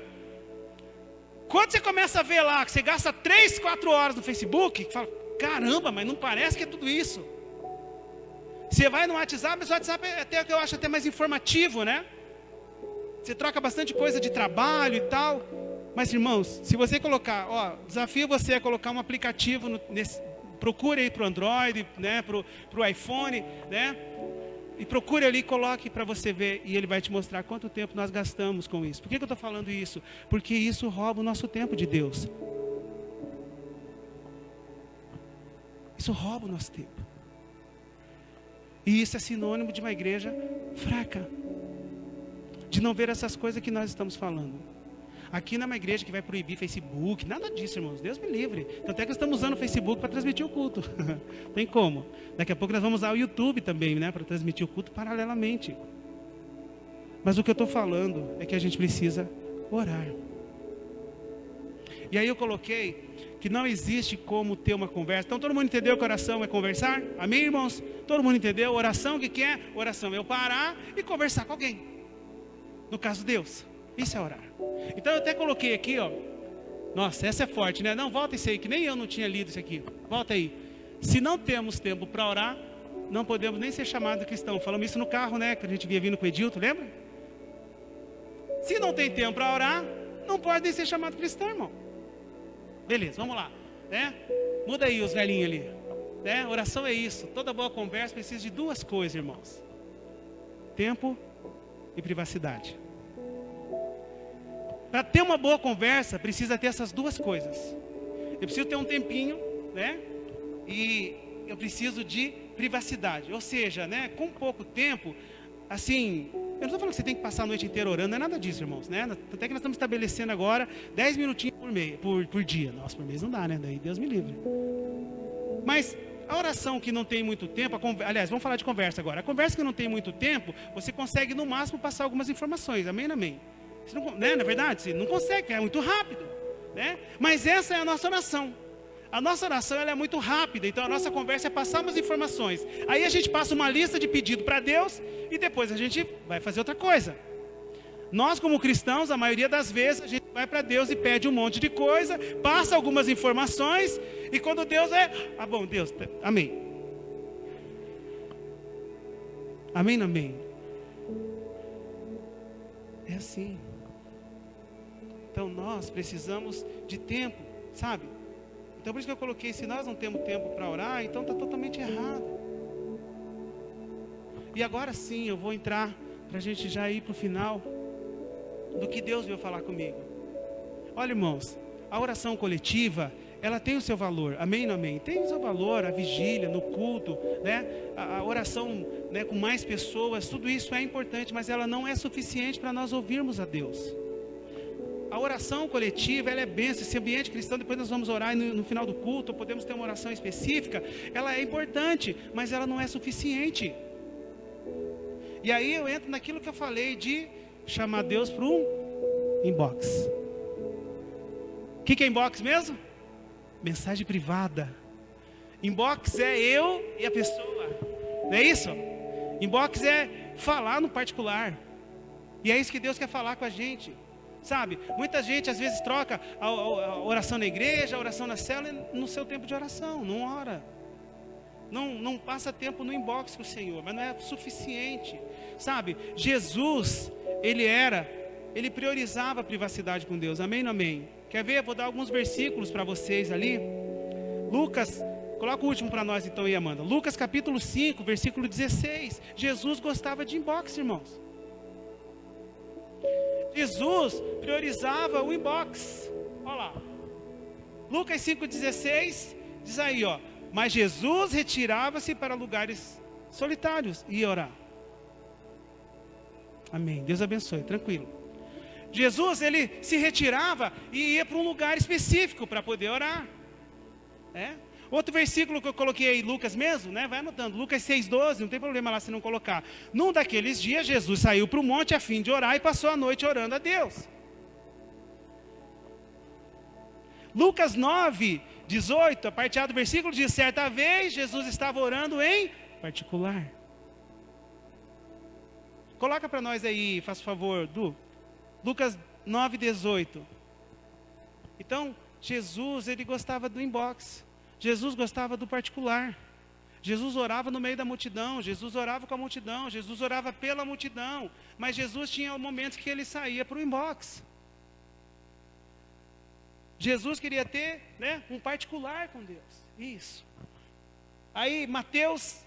Quando você começa a ver lá, que você gasta 3, 4 horas no Facebook, fala: caramba, mas não parece que é tudo isso. Você vai no WhatsApp, mas o WhatsApp é até que eu acho até mais informativo, né? Você troca bastante coisa de trabalho e tal. Mas, irmãos, se você colocar, desafio você a colocar um aplicativo, procure aí para o Android, né, para o iPhone, né, e procure ali, coloque para você ver, e ele vai te mostrar quanto tempo nós gastamos com isso. Por que eu estou falando isso? Porque isso rouba o nosso tempo de Deus. Isso rouba o nosso tempo. E isso é sinônimo de uma igreja fraca, de não ver essas coisas que nós estamos falando. Aqui não é uma igreja que vai proibir Facebook, nada disso, irmãos. Deus me livre. Tanto é que nós estamos usando o Facebook para transmitir o culto. Tem como. Daqui a pouco nós vamos usar o YouTube também, né? Para transmitir o culto paralelamente. Mas o que eu estou falando é que a gente precisa orar. E aí eu coloquei que não existe como ter uma conversa. Então todo mundo entendeu que oração é conversar? Amém, irmãos? Todo mundo entendeu? Oração, o que é? Oração é eu parar e conversar com alguém. No caso, Deus. Isso é orar. Então eu até coloquei aqui, ó. Nossa, essa é forte, né? Não, volta isso aí, que nem eu não tinha lido isso aqui. Volta aí. Se não temos tempo para orar, não podemos nem ser chamados cristão. Falamos isso no carro, né? Que a gente vinha vindo com o Edilto, lembra? Se não tem tempo para orar, não pode nem ser chamado cristão, irmão. Beleza, vamos lá, né? Muda aí os velhinhos ali, né? Oração é isso. Toda boa conversa precisa de duas coisas, irmãos: tempo e privacidade. Para ter uma boa conversa, precisa ter essas duas coisas. Eu preciso ter um tempinho, né? E eu preciso de privacidade. Ou seja, né? Com pouco tempo, assim, eu não estou falando que você tem que passar a noite inteira orando, não é nada disso, irmãos, né? Até que nós estamos estabelecendo agora 10 minutinhos por dia. Nossa, por mês não dá, né? Daí Deus me livre. Mas a oração que não tem muito tempo, aliás, vamos falar de conversa agora. A conversa que não tem muito tempo, você consegue no máximo passar algumas informações, amém, amém? Você não, né, na verdade, você não consegue, é muito rápido, né? Mas essa é a nossa oração. A nossa oração ela é muito rápida, então a nossa conversa é passar umas informações. Aí a gente passa uma lista de pedido para Deus e depois a gente vai fazer outra coisa. Nós como cristãos, a maioria das vezes, a gente vai para Deus e pede um monte de coisa, passa algumas informações e quando Deus bom, Deus, amém. Amém, amém. É assim. Então nós precisamos de tempo, sabe? Então por isso que eu coloquei, se nós não temos tempo para orar, então está totalmente errado. E agora sim, eu vou entrar, para a gente já ir para o final, do que Deus veio falar comigo. Olha, irmãos, a oração coletiva, ela tem o seu valor, amém ou amém? Tem o seu valor, a vigília, no culto, né? A oração, né, com mais pessoas, tudo isso é importante, mas ela não é suficiente para nós ouvirmos a Deus. A oração coletiva, ela é bênção. Esse ambiente cristão, depois nós vamos orar no final do culto, podemos ter uma oração específica. Ela é importante, mas ela não é suficiente. E aí eu entro naquilo que eu falei de chamar Deus para um inbox. O que é inbox mesmo? Mensagem privada. Inbox é eu e a pessoa. Não é isso? Inbox é falar no particular. E é isso que Deus quer falar com a gente. Sabe, muita gente às vezes troca a oração na igreja, a oração na célula, no seu tempo de oração, não ora. Não passa tempo no inbox com o Senhor, mas não é suficiente. Sabe, Jesus, ele priorizava a privacidade com Deus, amém ou não amém? Quer ver? Vou dar alguns versículos para vocês ali. Lucas, coloca o último para nós então aí, Amanda. Lucas capítulo 5, versículo 16. Jesus gostava de inbox, irmãos. Jesus priorizava o inbox. Olha lá. Lucas 5,16 diz aí, ó. Mas Jesus retirava-se para lugares solitários e ia orar. Amém. Deus abençoe, tranquilo. Jesus, ele se retirava e ia para um lugar específico para poder orar. Outro versículo que eu coloquei aí, Lucas mesmo, né? Vai anotando, Lucas 6,12, não tem problema lá se não colocar. Num daqueles dias, Jesus saiu para o monte a fim de orar e passou a noite orando a Deus. Lucas 9,18, a partir do versículo diz, certa vez Jesus estava orando em particular. Coloca para nós aí, faz favor, Du. Lucas 9,18. Então, Jesus, ele gostava do inbox. Jesus gostava do particular. Jesus orava no meio da multidão. Jesus orava com a multidão. Jesus orava pela multidão. Mas Jesus tinha momentos que ele saía para o inbox. Jesus queria ter, né, um particular com Deus. Isso. Aí, Mateus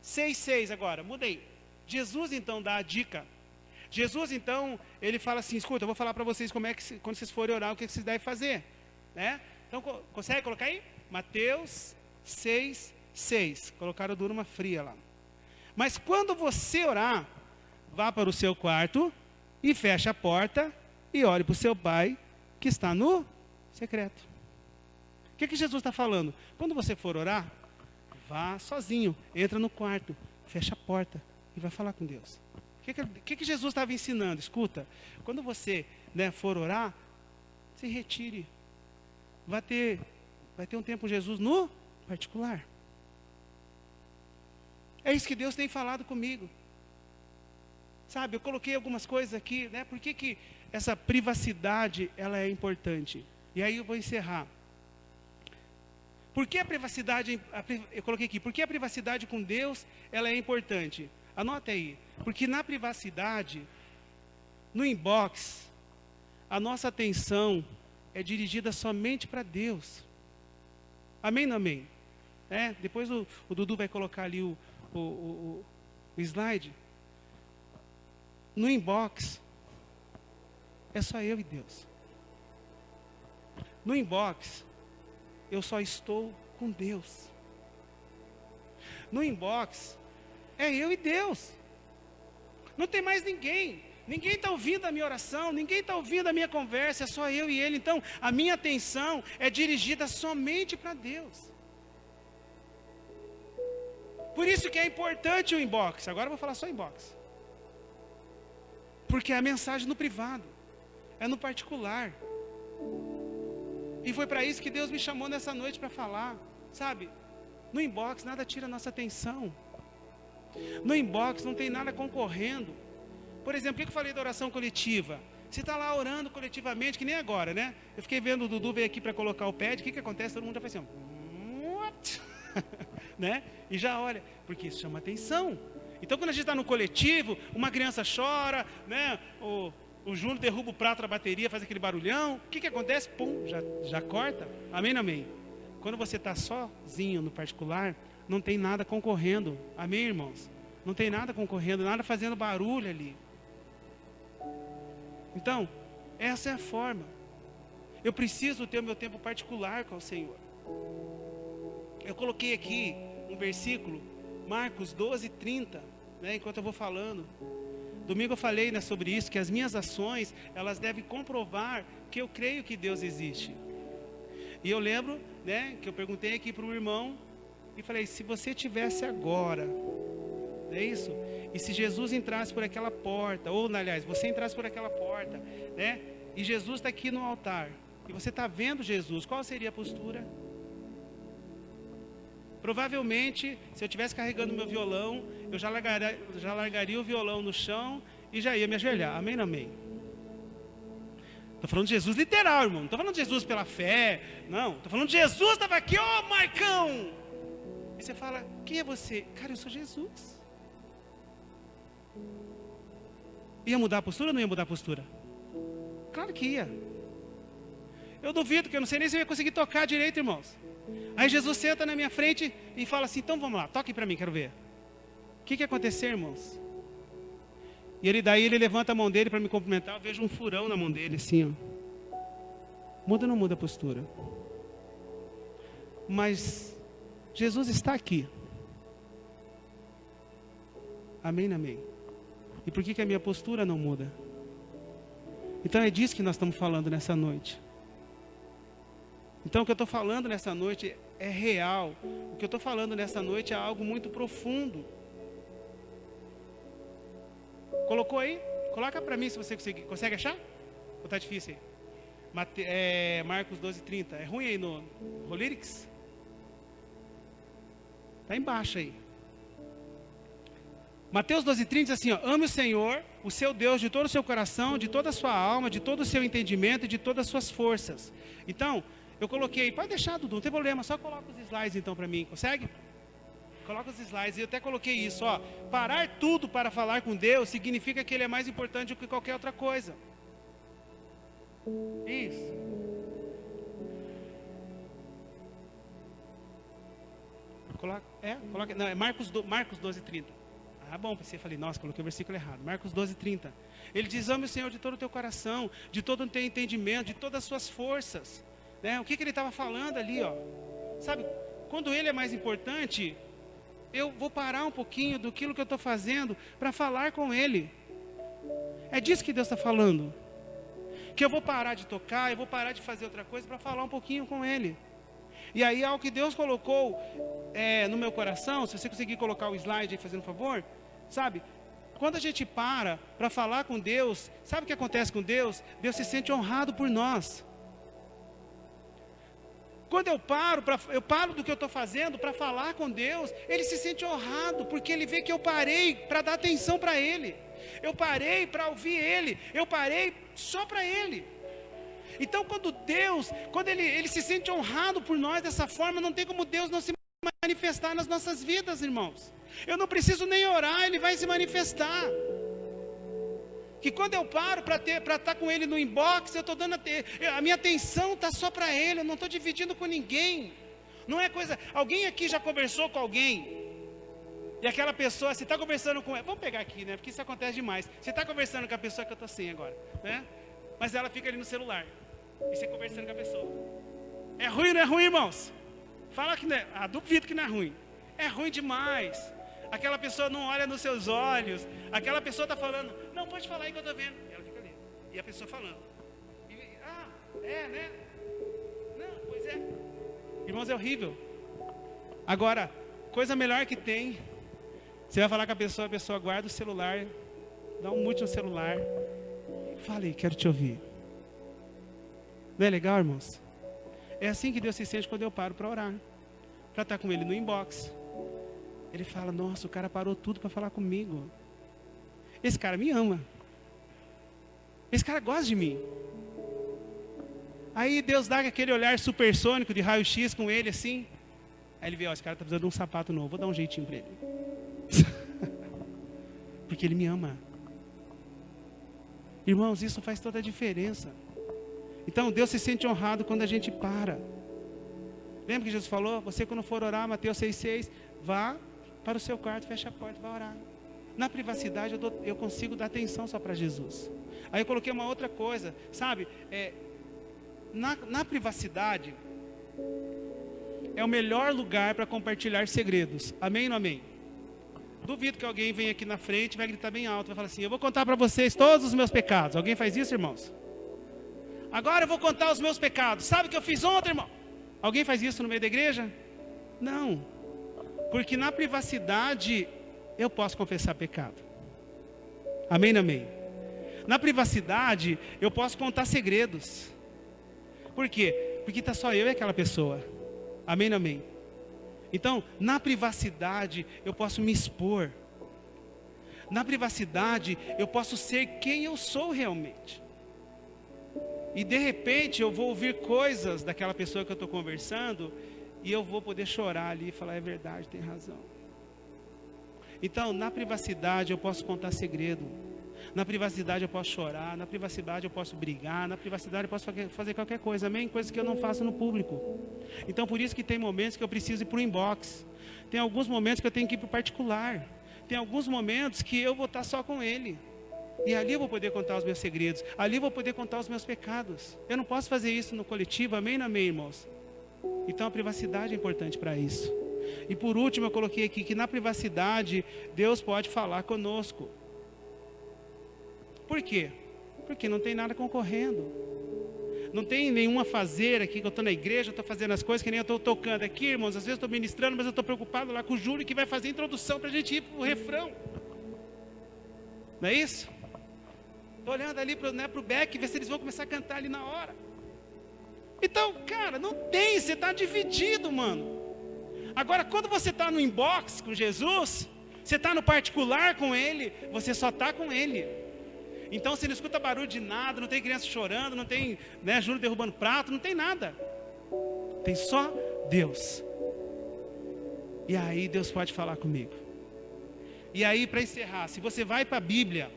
6,6 agora. Mudei. Jesus então dá a dica. Jesus então, ele fala assim, escuta, eu vou falar para vocês como é que, quando vocês forem orar, o que vocês devem fazer. Né? Então, consegue colocar aí? Mateus 6,6. Colocaram duro uma fria lá. Mas quando você orar, vá para o seu quarto e feche a porta e ore para o seu pai que está no secreto. O que Jesus está falando? Quando você for orar, vá sozinho, entra no quarto, fecha a porta e vai falar com Deus. O que Jesus estava ensinando? Escuta, quando você for orar, se retire. Vai ter um tempo com Jesus no particular. É isso que Deus tem falado comigo. Sabe, eu coloquei algumas coisas aqui, né? Por que essa privacidade ela é importante? E aí eu vou encerrar. Por que a privacidade, eu coloquei aqui, por que a privacidade com Deus ela é importante? Anota aí, porque na privacidade, no inbox, a nossa atenção é dirigida somente para Deus. Amém ou não amém? Depois o Dudu vai colocar ali o slide. No inbox, é só eu e Deus. No inbox, eu só estou com Deus. No inbox, é eu e Deus. Não tem mais ninguém. Ninguém está ouvindo a minha oração, ninguém está ouvindo a minha conversa, é só eu e Ele. Então, a minha atenção é dirigida somente para Deus. Por isso que é importante o inbox. Agora eu vou falar só inbox. Porque é a mensagem no privado, é no particular. E foi para isso que Deus me chamou nessa noite para falar. Sabe, no inbox nada tira a nossa atenção. No inbox não tem nada concorrendo. Por exemplo, o que eu falei da oração coletiva? Você está lá orando coletivamente, que nem agora, né? Eu fiquei vendo o Dudu veio aqui para colocar o pad. O que acontece? Todo mundo já faz assim, what? Né? E já olha, porque isso chama atenção. Então, quando a gente está no coletivo, uma criança chora, né? O Júnior derruba o prato da bateria, faz aquele barulhão. O que acontece? Pum, já corta. Amém, amém? Quando você está sozinho no particular, não tem nada concorrendo. Amém, irmãos? Não tem nada concorrendo, nada fazendo barulho ali. Então, essa é a forma. Eu preciso ter o meu tempo particular com o Senhor. Eu coloquei aqui um versículo, Marcos 12:30, né, enquanto eu vou falando. Domingo eu falei, né, sobre isso, que as minhas ações, elas devem comprovar que eu creio que Deus existe. E eu lembro, né, que eu perguntei aqui para um irmão, e falei, se você tivesse agora, é isso? E se Jesus entrasse por aquela porta, ou aliás, você entrasse por aquela porta, né, e Jesus está aqui no altar, e você está vendo Jesus, qual seria a postura? Provavelmente, se eu estivesse carregando meu violão, eu já largaria o violão no chão e já ia me ajoelhar. Amém ou amém? Estou falando de Jesus literal, irmão. Não estou falando de Jesus pela fé. Não, estou falando de Jesus estava aqui, ó, Marcão. E você fala, quem é você? Cara, eu sou Jesus. Ia mudar a postura ou não ia mudar a postura? Claro que ia. Eu duvido, que eu não sei nem se eu ia conseguir tocar direito, irmãos. Aí Jesus senta na minha frente e fala assim, então vamos lá, toque para mim, quero ver. O que aconteceu, irmãos? E daí ele levanta a mão dele para me cumprimentar, eu vejo um furão na mão dele, assim, ó. Muda ou não muda a postura? Mas Jesus está aqui. Amém, amém. E por que a minha postura não muda? Então é disso que nós estamos falando nessa noite. Então o que eu estou falando nessa noite é real. O que eu estou falando nessa noite é algo muito profundo. Colocou aí? Coloca para mim se você consegue achar? Ou está difícil aí? Marcos 12:30. É ruim aí no Lyrics? Está embaixo aí. Mateus 12:30 diz assim, ó, ame o Senhor, o seu Deus, de todo o seu coração, de toda a sua alma, de todo o seu entendimento e de todas as suas forças. Então, eu coloquei, pode deixar, Dudu, não tem problema, só coloca os slides então para mim, consegue? Coloca os slides, e eu até coloquei isso, ó, parar tudo para falar com Deus significa que Ele é mais importante do que qualquer outra coisa. Isso. Coloca, não, é Marcos 12:30. Ah, bom, pensei, falei, nossa, coloquei o versículo errado. Marcos 12:30. Ele diz, ame o Senhor de todo o teu coração, de todo o teu entendimento, de todas as suas forças. Né? O que ele estava falando ali, ó? Sabe, quando Ele é mais importante, eu vou parar um pouquinho do que eu estou fazendo para falar com Ele. É disso que Deus está falando. que eu vou parar de tocar, eu vou parar de fazer outra coisa para falar um pouquinho com Ele. E aí algo que Deus colocou no meu coração, se você conseguir colocar o slide aí, fazendo um favor, sabe? Quando a gente para falar com Deus, sabe o que acontece com Deus? Deus se sente honrado por nós. Quando eu paro do que eu estou fazendo para falar com Deus, Ele se sente honrado, porque Ele vê que eu parei para dar atenção para Ele. Eu parei para ouvir Ele, eu parei só para Ele. Então quando Ele se sente honrado por nós dessa forma, não tem como Deus não se manifestar nas nossas vidas, irmãos. Eu não preciso nem orar, Ele vai se manifestar. Que quando eu paro para estar com Ele no inbox, eu estou dando a minha atenção está só para Ele, eu não estou dividindo com ninguém. Não é coisa. Alguém aqui já conversou com alguém? E aquela pessoa, você está conversando com ela, vamos pegar aqui, né? Porque isso acontece demais. Você está conversando com a pessoa que eu estou sem agora, né? Mas ela fica ali no celular. E você conversando com a pessoa. É ruim ou não é ruim, irmãos? Fala que não é. Duvido que não é ruim. É ruim demais. Aquela pessoa não olha nos seus olhos. Aquela pessoa está falando, não, pode falar aí que eu estou vendo. E ela fica ali. E a pessoa falando. Né? Não, pois é. Irmãos, é horrível. Agora, coisa melhor que tem. Você vai falar com a pessoa guarda o celular, dá um mute no celular. Falei, quero te ouvir. Não é legal, irmãos? É assim que Deus se sente quando eu paro para orar. Para estar com Ele no inbox. Ele fala, nossa, o cara parou tudo para falar comigo. Esse cara me ama. Esse cara gosta de mim. Aí Deus dá aquele olhar supersônico de raio-x com ele assim. Aí ele vê, esse cara está precisando de um sapato novo, vou dar um jeitinho para ele. Porque Ele me ama. Irmãos, isso faz toda a diferença. Então Deus se sente honrado quando a gente para. Lembra que Jesus falou? Você quando for orar, Mateus 6,6, vá para o seu quarto, fecha a porta, vai orar. Na privacidade eu consigo dar atenção só para Jesus. Aí eu coloquei uma outra coisa, sabe? Na privacidade é o melhor lugar para compartilhar segredos. Amém ou não amém? Duvido que alguém venha aqui na frente e vai gritar bem alto, vai falar assim, eu vou contar para vocês todos os meus pecados. Alguém faz isso, irmãos? Agora eu vou contar os meus pecados. Sabe o que eu fiz ontem, irmão? Alguém faz isso no meio da igreja? Não. Porque na privacidade eu posso confessar pecado. Amém ou amém? Na privacidade eu posso contar segredos. Por quê? Porque está só eu e aquela pessoa. Amém ou amém? Então, na privacidade, eu posso me expor. Na privacidade, eu posso ser quem eu sou realmente. E de repente, eu vou ouvir coisas daquela pessoa que eu estou conversando, e eu vou poder chorar ali e falar, é verdade, tem razão. Então, na privacidade, eu posso contar segredo. Na privacidade eu posso chorar, na privacidade eu posso brigar, na privacidade eu posso fazer qualquer coisa, amém? Coisas que eu não faço no público. Então por isso que tem momentos que eu preciso ir para o inbox. Tem alguns momentos que eu tenho que ir para o particular. Tem alguns momentos que eu vou estar só com Ele. E ali eu vou poder contar os meus segredos. Ali eu vou poder contar os meus pecados. Eu não posso fazer isso no coletivo, amém ou amém, irmãos? Então a privacidade é importante para isso. E por último eu coloquei aqui que na privacidade Deus pode falar conosco. Por quê? Porque não tem nada concorrendo. Não tem nenhuma fazer aqui, que eu estou na igreja, estou fazendo as coisas que nem eu estou tocando aqui, irmãos. Às vezes estou ministrando, mas eu estou preocupado lá com o Júlio que vai fazer a introdução para a gente ir para o refrão. Não é isso? Estou olhando ali para o back, ver se eles vão começar a cantar ali na hora. Então, cara, não tem, você está dividido, mano. Agora, quando você está no inbox com Jesus, você está no particular com Ele, você só está com Ele. Então você não escuta barulho de nada, não tem criança chorando, não tem Júlio derrubando prato, não tem nada. Tem só Deus. E aí Deus pode falar comigo. E aí, para encerrar, se você vai para a Bíblia,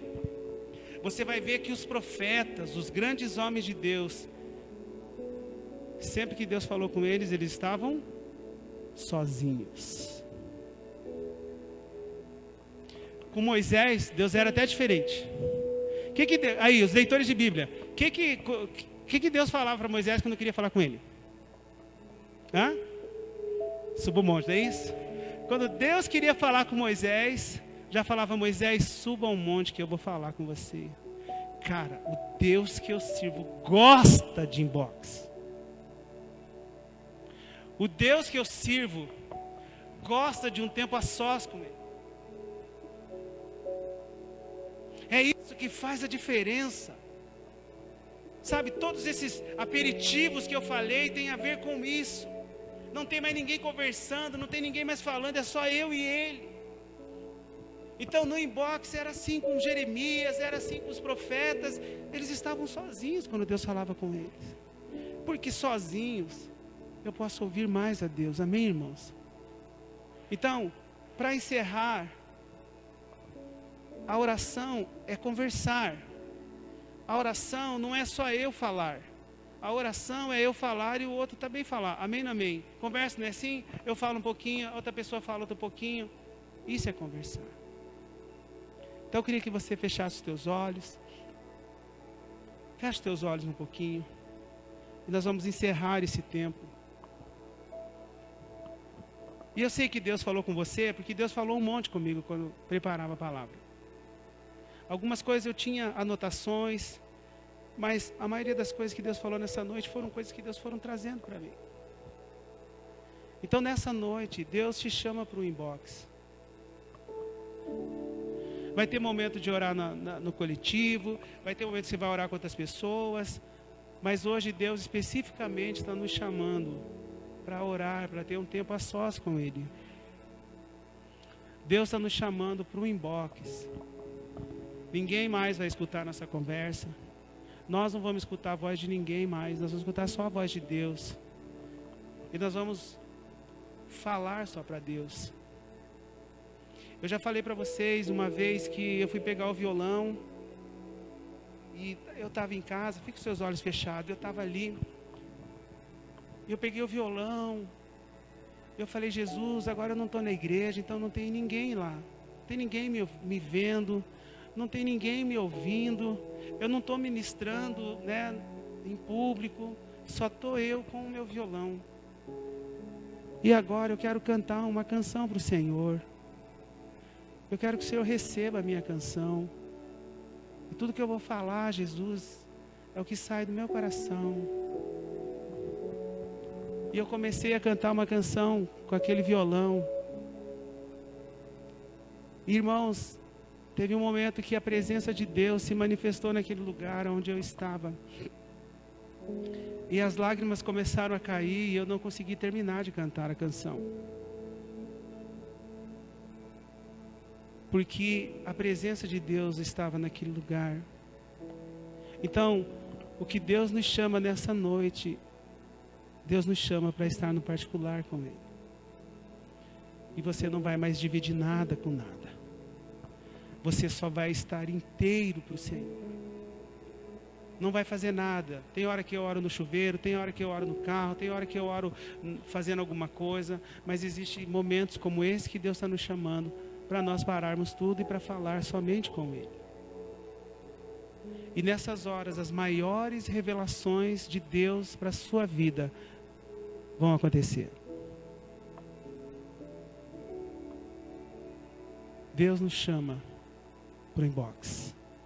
você vai ver que os profetas, os grandes homens de Deus, sempre que Deus falou com eles, eles estavam sozinhos. Com Moisés, Deus era até diferente. Aí, os leitores de Bíblia, o que Deus falava para Moisés quando queria falar com ele? Suba o monte, não é isso? Quando Deus queria falar com Moisés, já falava, Moisés, suba ao monte que eu vou falar com você. Cara, o Deus que eu sirvo gosta de inbox. O Deus que eu sirvo gosta de um tempo a sós com Ele. É isso que faz a diferença. Sabe, todos esses aperitivos que eu falei têm a ver com isso. Não tem mais ninguém conversando, não tem ninguém mais falando, é só eu e Ele. Então no inbox era assim com Jeremias, era assim com os profetas. Eles estavam sozinhos quando Deus falava com eles. Porque sozinhos eu posso ouvir mais a Deus, amém, irmãos? Então, para encerrar, a oração é conversar. A oração não é só eu falar. A oração é eu falar e o outro também falar. Amém, não amém? Conversa, não é assim? Eu falo um pouquinho, a outra pessoa fala outro pouquinho. Isso é conversar. Então eu queria que você fechasse os teus olhos. Feche os teus olhos um pouquinho. E nós vamos encerrar esse tempo. E eu sei que Deus falou com você, porque Deus falou um monte comigo quando eu preparava a palavra. Algumas coisas eu tinha anotações, mas a maioria das coisas que Deus falou nessa noite foram coisas que Deus foram trazendo para mim. Então nessa noite, Deus te chama para o inbox. Vai ter momento de orar no coletivo, vai ter momento que você vai orar com outras pessoas, mas hoje Deus especificamente está nos chamando para orar, para ter um tempo a sós com Ele. Deus está nos chamando para o inbox. Ninguém mais vai escutar nossa conversa. Nós não vamos escutar a voz de ninguém mais. Nós vamos escutar só a voz de Deus. E nós vamos falar só para Deus. Eu já falei para vocês uma vez que eu fui pegar o violão. E eu estava em casa, fica com seus olhos fechados. Eu estava ali. E eu peguei o violão. Eu falei, Jesus, agora eu não estou na igreja, então não tem ninguém lá. Não tem ninguém me vendo. Não tem ninguém me ouvindo. Eu não estou ministrando, né, em público. Só estou eu com o meu violão. E agora eu quero cantar uma canção para o Senhor. Eu quero que o Senhor receba a minha canção. E tudo que eu vou falar, Jesus, é o que sai do meu coração. E eu comecei a cantar uma canção com aquele violão. Irmãos, teve um momento que a presença de Deus se manifestou naquele lugar onde eu estava. E as lágrimas começaram a cair e eu não consegui terminar de cantar a canção. Porque a presença de Deus estava naquele lugar. Então, o que Deus nos chama nessa noite, Deus nos chama para estar no particular com Ele. E você não vai mais dividir nada com nada. Você só vai estar inteiro para o Senhor. Não vai fazer nada. Tem hora que eu oro no chuveiro, tem hora que eu oro no carro, tem hora que eu oro fazendo alguma coisa. Mas existem momentos como esse que Deus está nos chamando para nós pararmos tudo e para falar somente com Ele. E nessas horas, as maiores revelações de Deus para a sua vida vão acontecer. Deus nos chama para o inbox.